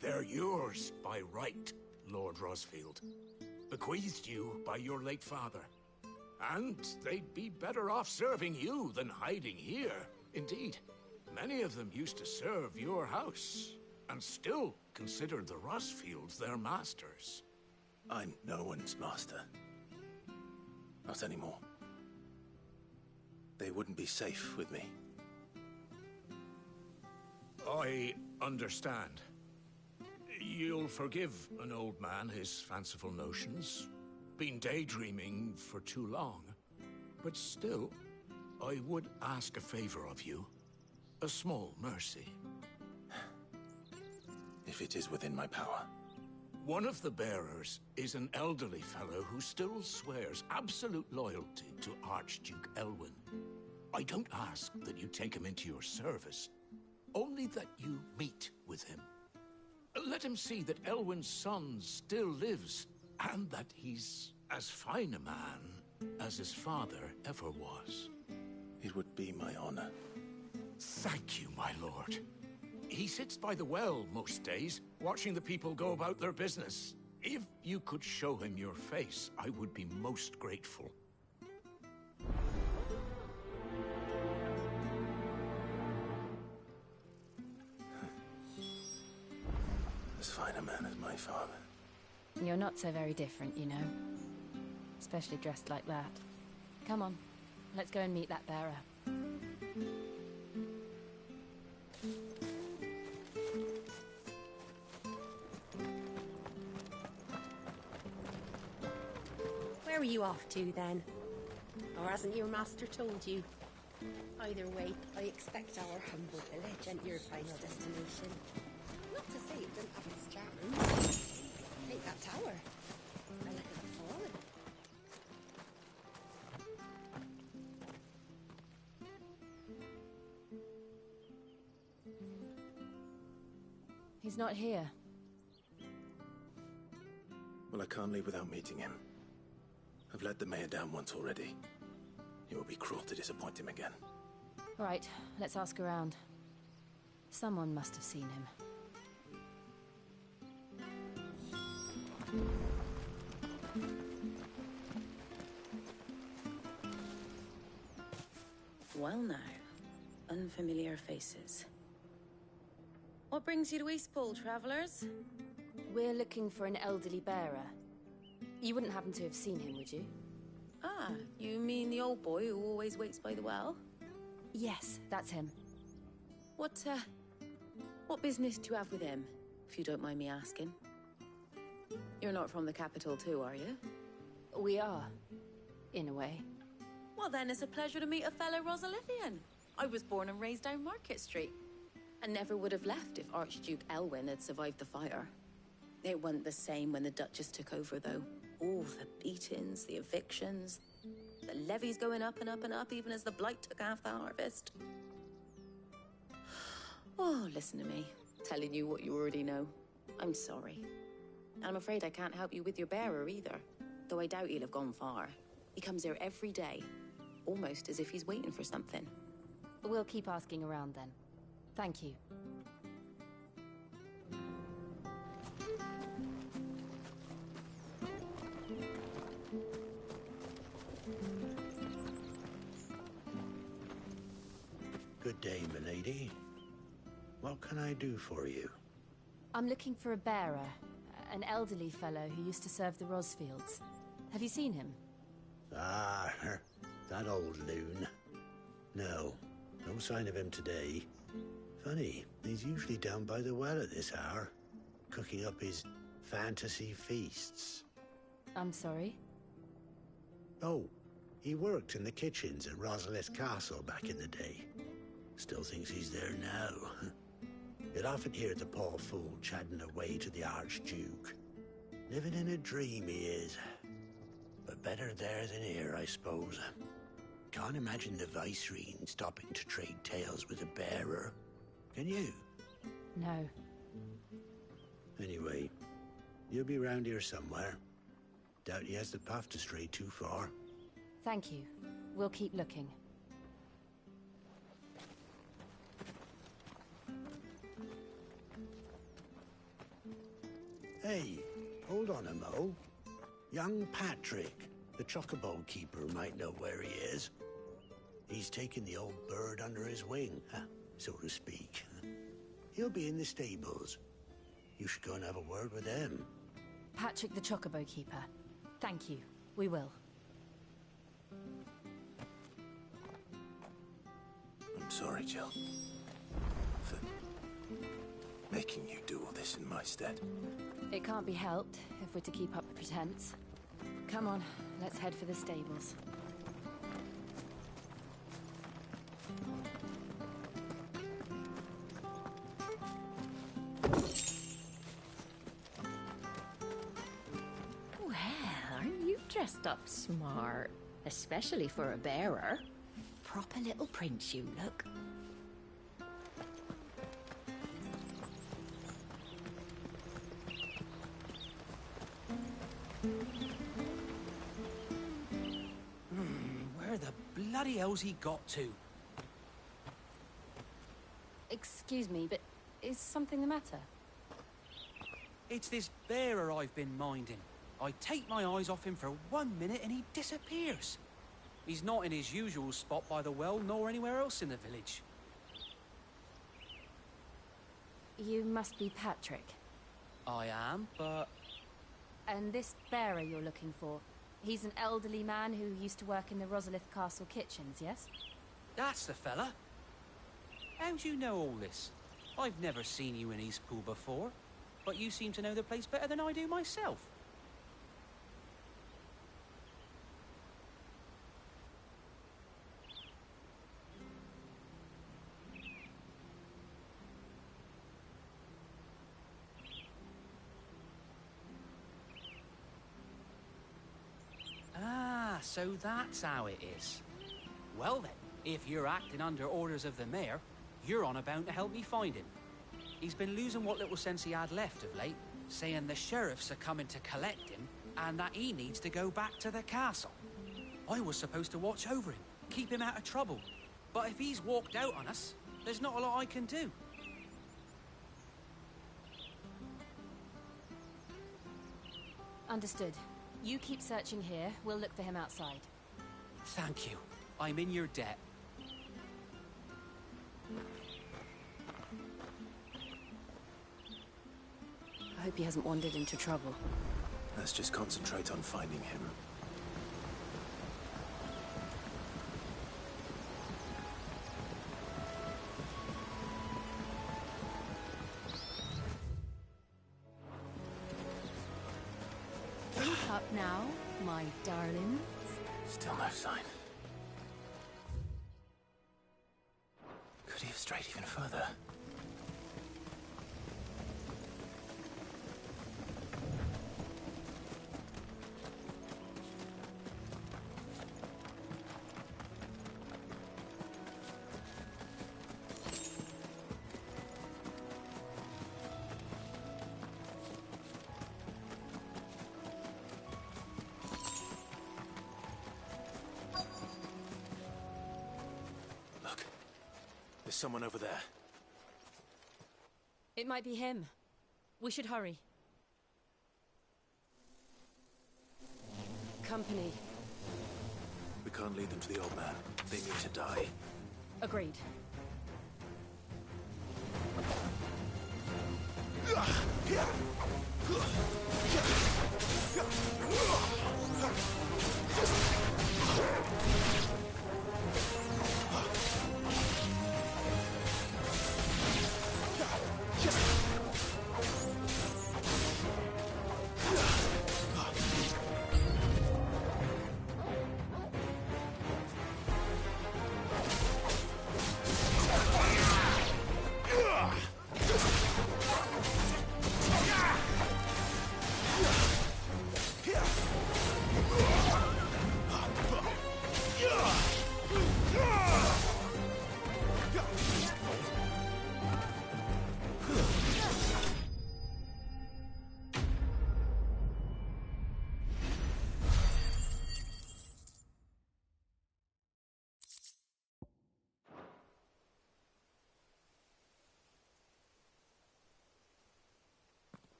They're yours by right, Lord Rosfield. Bequeathed you by your late father. And they'd be better off serving you than hiding here. Indeed, many of them used to serve your house, and still consider the Rosfields their masters. I'm no one's master. Not anymore. They wouldn't be safe with me. I understand. You'll forgive an old man his fanciful notions. Been daydreaming for too long. But still, I would ask a favor of you. A small mercy. If it is within my power. One of the bearers is an elderly fellow who still swears absolute loyalty to Archduke Elwyn. I don't ask that you take him into your service, only that you meet with him. Let him see that Elwyn's son still lives, and that he's as fine a man as his father ever was. It would be my honor. Thank you, my lord. He sits by the well most days, watching the people go about their business. If you could show him your face, I would be most grateful. as fine a man as my father. You're not so very different, you know. Especially dressed like that. Come on, let's go and meet that bearer. Where are you off to, then? Or hasn't your master told you? Either way, I expect our humble village and your final destination. Not to say it didn't have its charms. Take that tower. I look at the fallen. He's not here. Well, I can't leave without meeting him. I've let the mayor down once already. It would be cruel to disappoint him again. Right, let's ask around. Someone must have seen him. Well now, unfamiliar faces. What brings you to Eastpool, travellers? We're looking for an elderly bearer. You wouldn't happen to have seen him, would you? Ah, you mean the old boy who always waits by the well? Yes, that's him. What business do you have with him, if you don't mind me asking? You're not from the capital too, are you? We are, in a way. Well then, it's a pleasure to meet a fellow Rosalithian. I was born and raised down Market Street, and never would have left if Archduke Elwyn had survived the fire. It wasn't the same when the Duchess took over, though. All the beatings, the evictions, the levies going up and up and up, even as the blight took half the harvest. Oh, listen to me, telling you what you already know. I'm sorry. And I'm afraid I can't help you with your bearer either, though I doubt he'll have gone far. He comes here every day, almost as if he's waiting for something. We'll keep asking around then. Thank you. Good day, milady. What can I do for you? I'm looking for a bearer, an elderly fellow who used to serve the Rosfields. Have you seen him? Ah, that old loon. No sign of him today. Funny, he's usually down by the well at this hour, cooking up his fantasy feasts. I'm sorry? Oh, he worked in the kitchens at Rosalith Castle back in the day. Still thinks he's there now. You'd often hear the poor fool chatting away to the Archduke. Living in a dream he is. But better there than here, I suppose. Can't imagine the Viceroy stopping to trade tales with a bearer. Can you? No. Anyway, you'll be round here somewhere. Doubt he has the path to stray too far. Thank you. We'll keep looking. Hey, hold on a mo. Young Patrick, the chocobo keeper, might know where he is. He's taken the old bird under his wing, so to speak. He'll be in the stables. You should go and have a word with them. Patrick the chocobo keeper. Thank you. We will. I'm sorry, Jill. For making you do all this in my stead. It can't be helped if we're to keep up the pretense. Come on, let's head for the stables. Well, aren't you dressed up smart? Especially for a bearer. Proper little prince you look. Where the bloody hell's he got to? Excuse me, but is something the matter? It's this bearer I've been minding. I take my eyes off him for 1 minute and he disappears. He's not in his usual spot by the well, nor anywhere else in the village. You must be Patrick. I am, but... And this bearer you're looking for, he's an elderly man who used to work in the Rosalith Castle kitchens, yes? That's the fella. How'd you know all this? I've never seen you in Eastpool before, but you seem to know the place better than I do myself. Ah, so that's how it is. Well then, if you're acting under orders of the mayor, you're on about to help me find him. He's been losing what little sense he had left of late, saying the sheriffs are coming to collect him and that he needs to go back to the castle. I was supposed to watch over him, keep him out of trouble. But if he's walked out on us, there's not a lot I can do. Understood. You keep searching here, we'll look for him outside. Thank you. I'm in your debt. I hope he hasn't wandered into trouble. Let's just concentrate on finding him. Drink up now, my darling. Still no sign. Could he have strayed even further? There's someone over there. It might be him. We should hurry. Company. We can't lead them to the old man. They need to die. Agreed.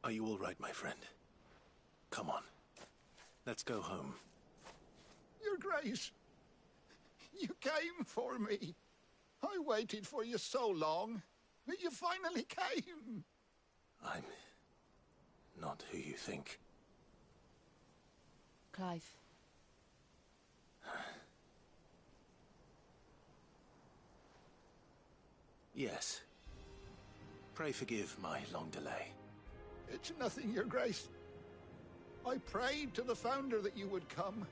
Are you all right, my friend? Come on. Let's go home. Your Grace, you came for me. I waited for you so long. You finally came. I'm not who you think. Clive. Yes. Pray forgive my long delay. It's nothing, Your Grace. I prayed to the Founder that you would come,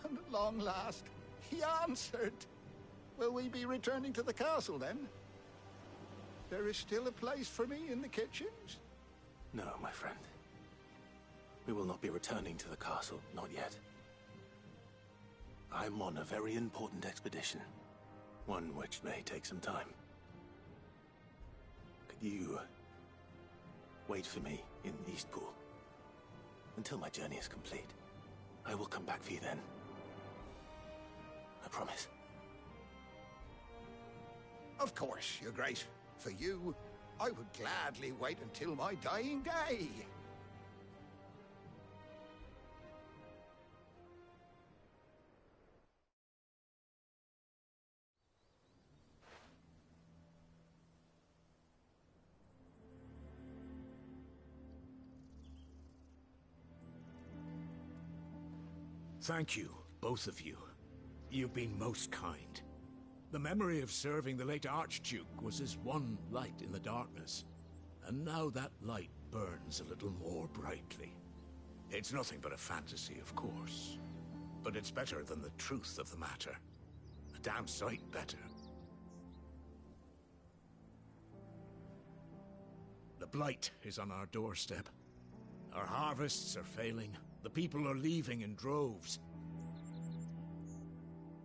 and at long last, he answered. Will we be returning to the castle, then? There is still a place for me in the kitchens? No, my friend. We will not be returning to the castle, not yet. I'm on a very important expedition, one which may take some time. Could you wait for me in Eastpool until my journey is complete? I will come back for you then. I promise. Of course, Your Grace. For you, I would gladly wait until my dying day. Thank you, both of you. You've been most kind. The memory of serving the late Archduke was as one light in the darkness, and now that light burns a little more brightly. It's nothing but a fantasy, of course, but it's better than the truth of the matter. A damn sight better. The Blight is on our doorstep. Our harvests are failing. The people are leaving in droves.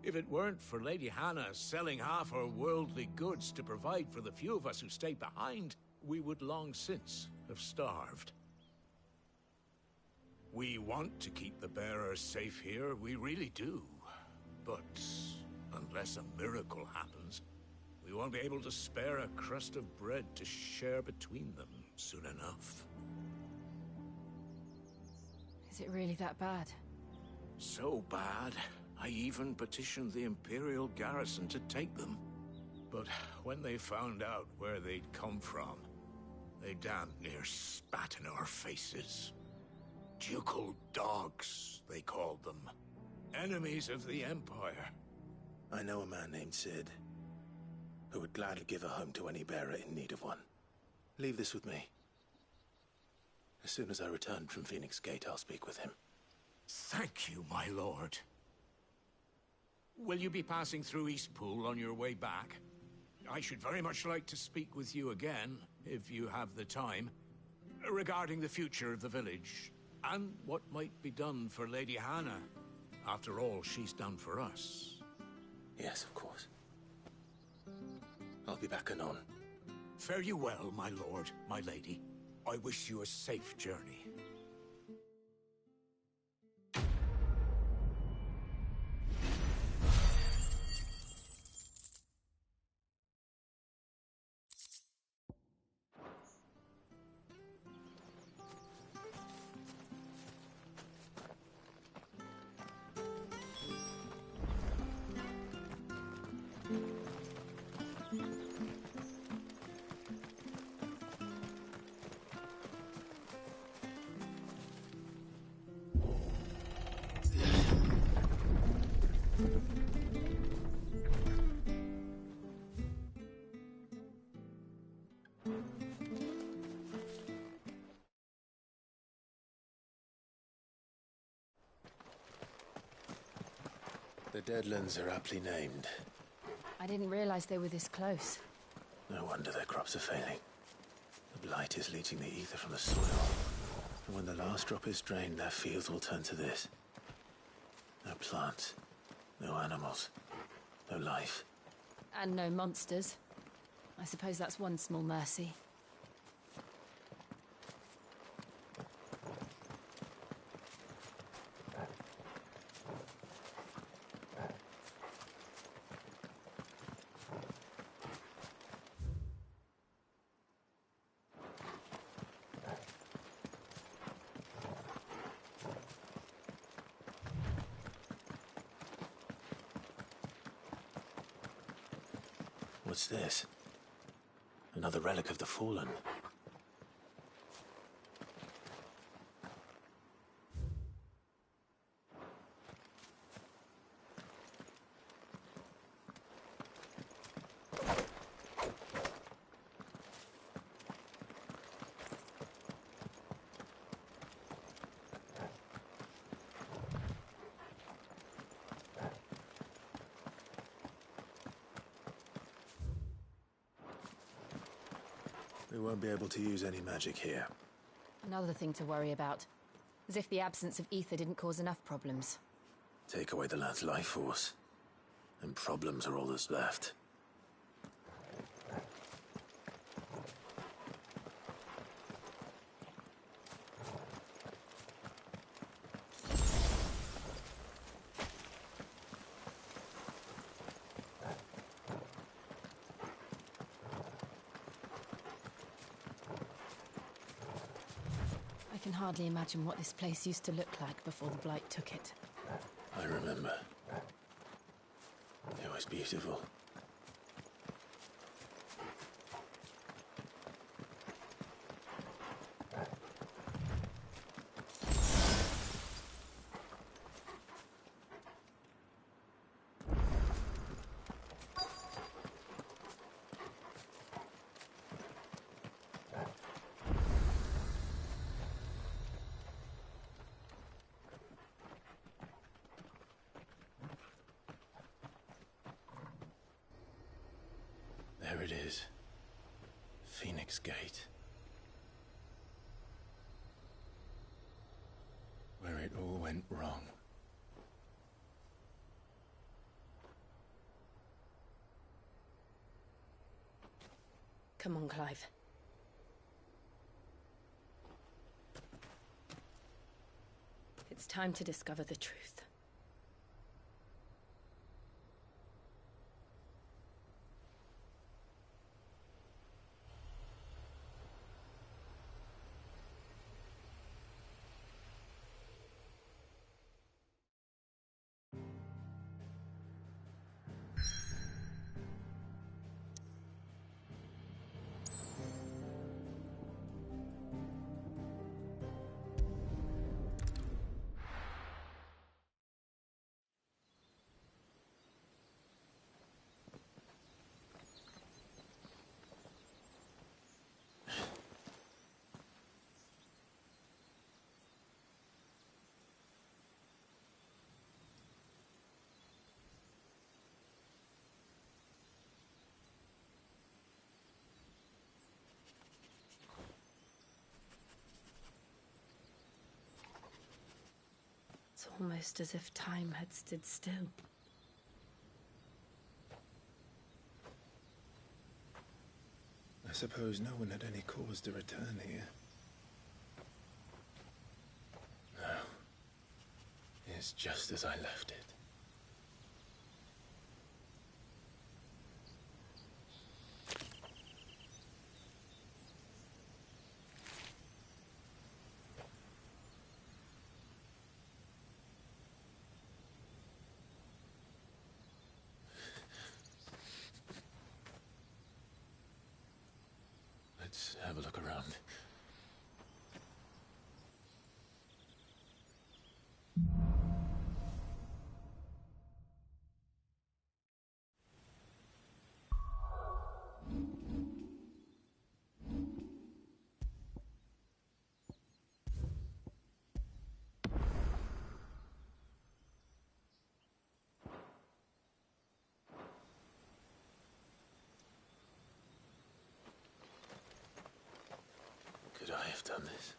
If it weren't for Lady Hannah selling half her worldly goods to provide for the few of us who stayed behind, we would long since have starved. We want to keep the bearers safe here, we really do. But unless a miracle happens, we won't be able to spare a crust of bread to share between them soon enough. Is it really that bad? So bad, I even petitioned the Imperial garrison to take them. But when they found out where they'd come from, they damn near spat in our faces. Ducal dogs, they called them. Enemies of the Empire. I know a man named Sid, who would gladly give a home to any bearer in need of one. Leave this with me. As soon as I return from Phoenix Gate, I'll speak with him. Thank you, my lord. Will you be passing through Eastpool on your way back? I should very much like to speak with you again, if you have the time, regarding the future of the village, and what might be done for Lady Hannah, after all she's done for us. Yes, of course. I'll be back anon. Fare you well, my lord, my lady. I wish you a safe journey. The Deadlands are aptly named. I didn't realize they were this close. No wonder their crops are failing. The Blight is leaching the ether from the soil. And when the last drop is drained, their fields will turn to this. No plants, no animals, no life. And no monsters. I suppose that's one small mercy. What's this? Another relic of the Fallen. We won't be able to use any magic here. Another thing to worry about. As if the absence of ether didn't cause enough problems. Take away the lad's life force, and problems are all that's left. I can hardly imagine what this place used to look like before the Blight took it. I remember. It was beautiful. There it is. Phoenix Gate. Where it all went wrong. Come on, Clive. It's time to discover the truth. It's almost as if time had stood still. I suppose no one had any cause to return here. No. It's just as I left it. Let's have a look around. Could I have done this?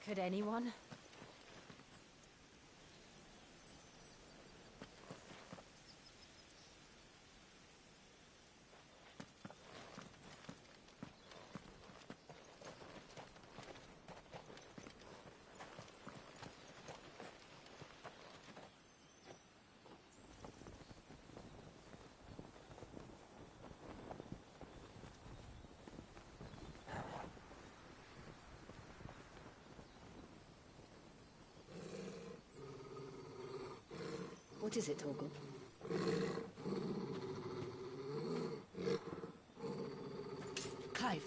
Could anyone? What is it, Torgal? Clive.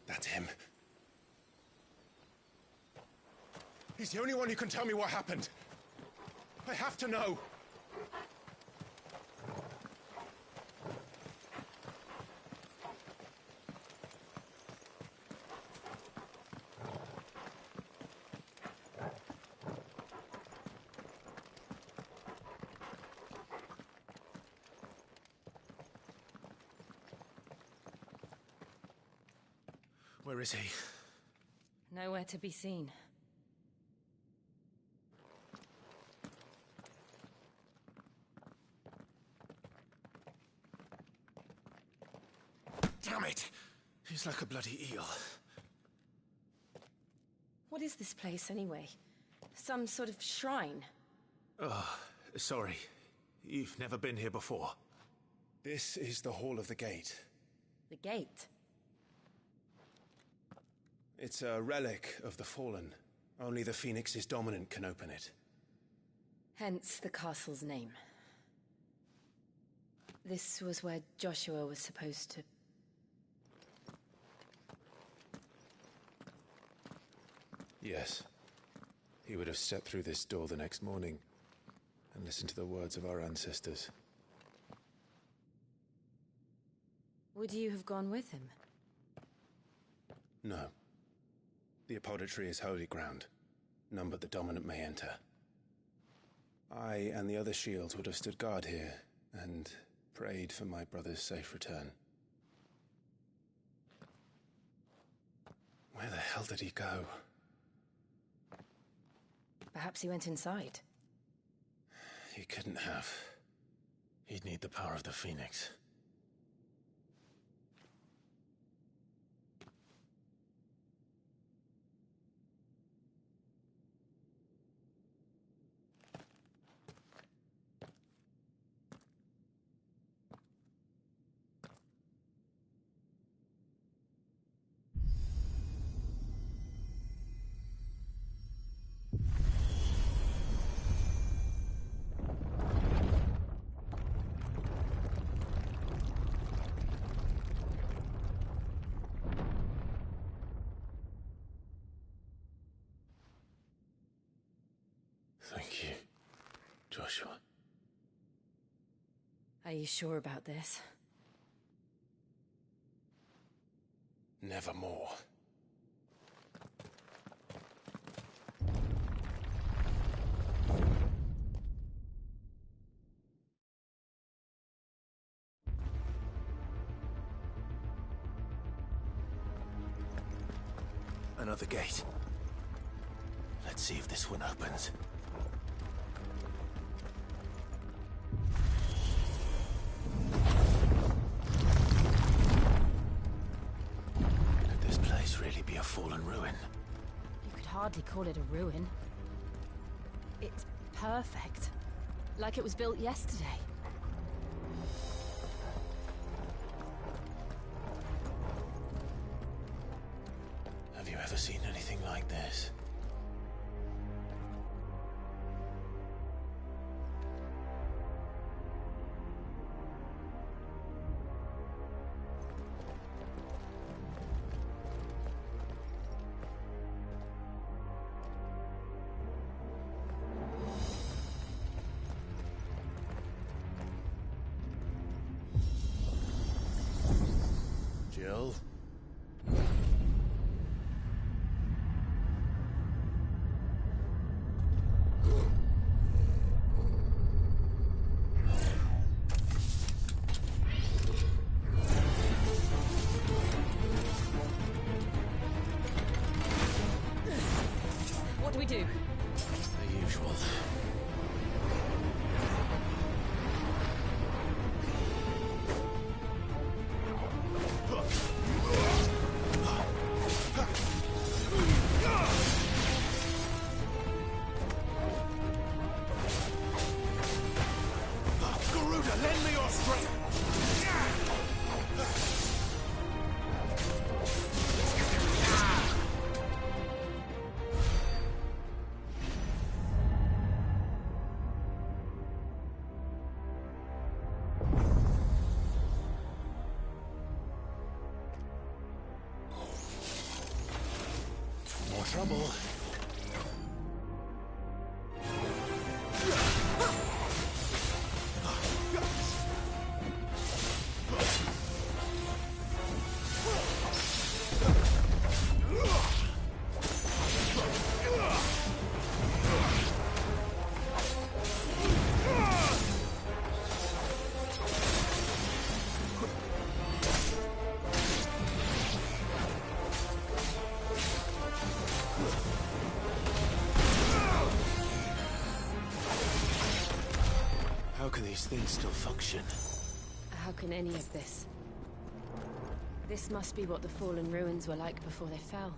That's him. He's the only one who can tell me what happened. I have to know. Where is he? Nowhere to be seen. Damn it! He's like a bloody eel. What is this place, anyway? Some sort of shrine? Oh, sorry. You've never been here before. This is the Hall of the Gate. The gate? It's a relic of the Fallen. Only the Phoenix's dominant can open it. Hence the castle's name. This was where Joshua was supposed to... Yes. He would have stepped through this door the next morning and listened to the words of our ancestors. Would you have gone with him? No. The apodatory is holy ground. None but the dominant may enter. I and the other shields would have stood guard here, and prayed for my brother's safe return. Where the hell did he go? Perhaps he went inside. He couldn't have. He'd need the power of the Phoenix. Thank you, Joshua. Are you sure about this? Nevermore. Another gate. Let's see if this one opens. Could this place really be a fallen ruin? You could hardly call it a ruin. It's perfect. Like it was built yesterday. Have you ever seen anything like this? Jill? What do we do? The usual. Garuda, lend me your strength! More trouble. How can these things still function? How can any of this? This must be what the fallen ruins were like before they fell.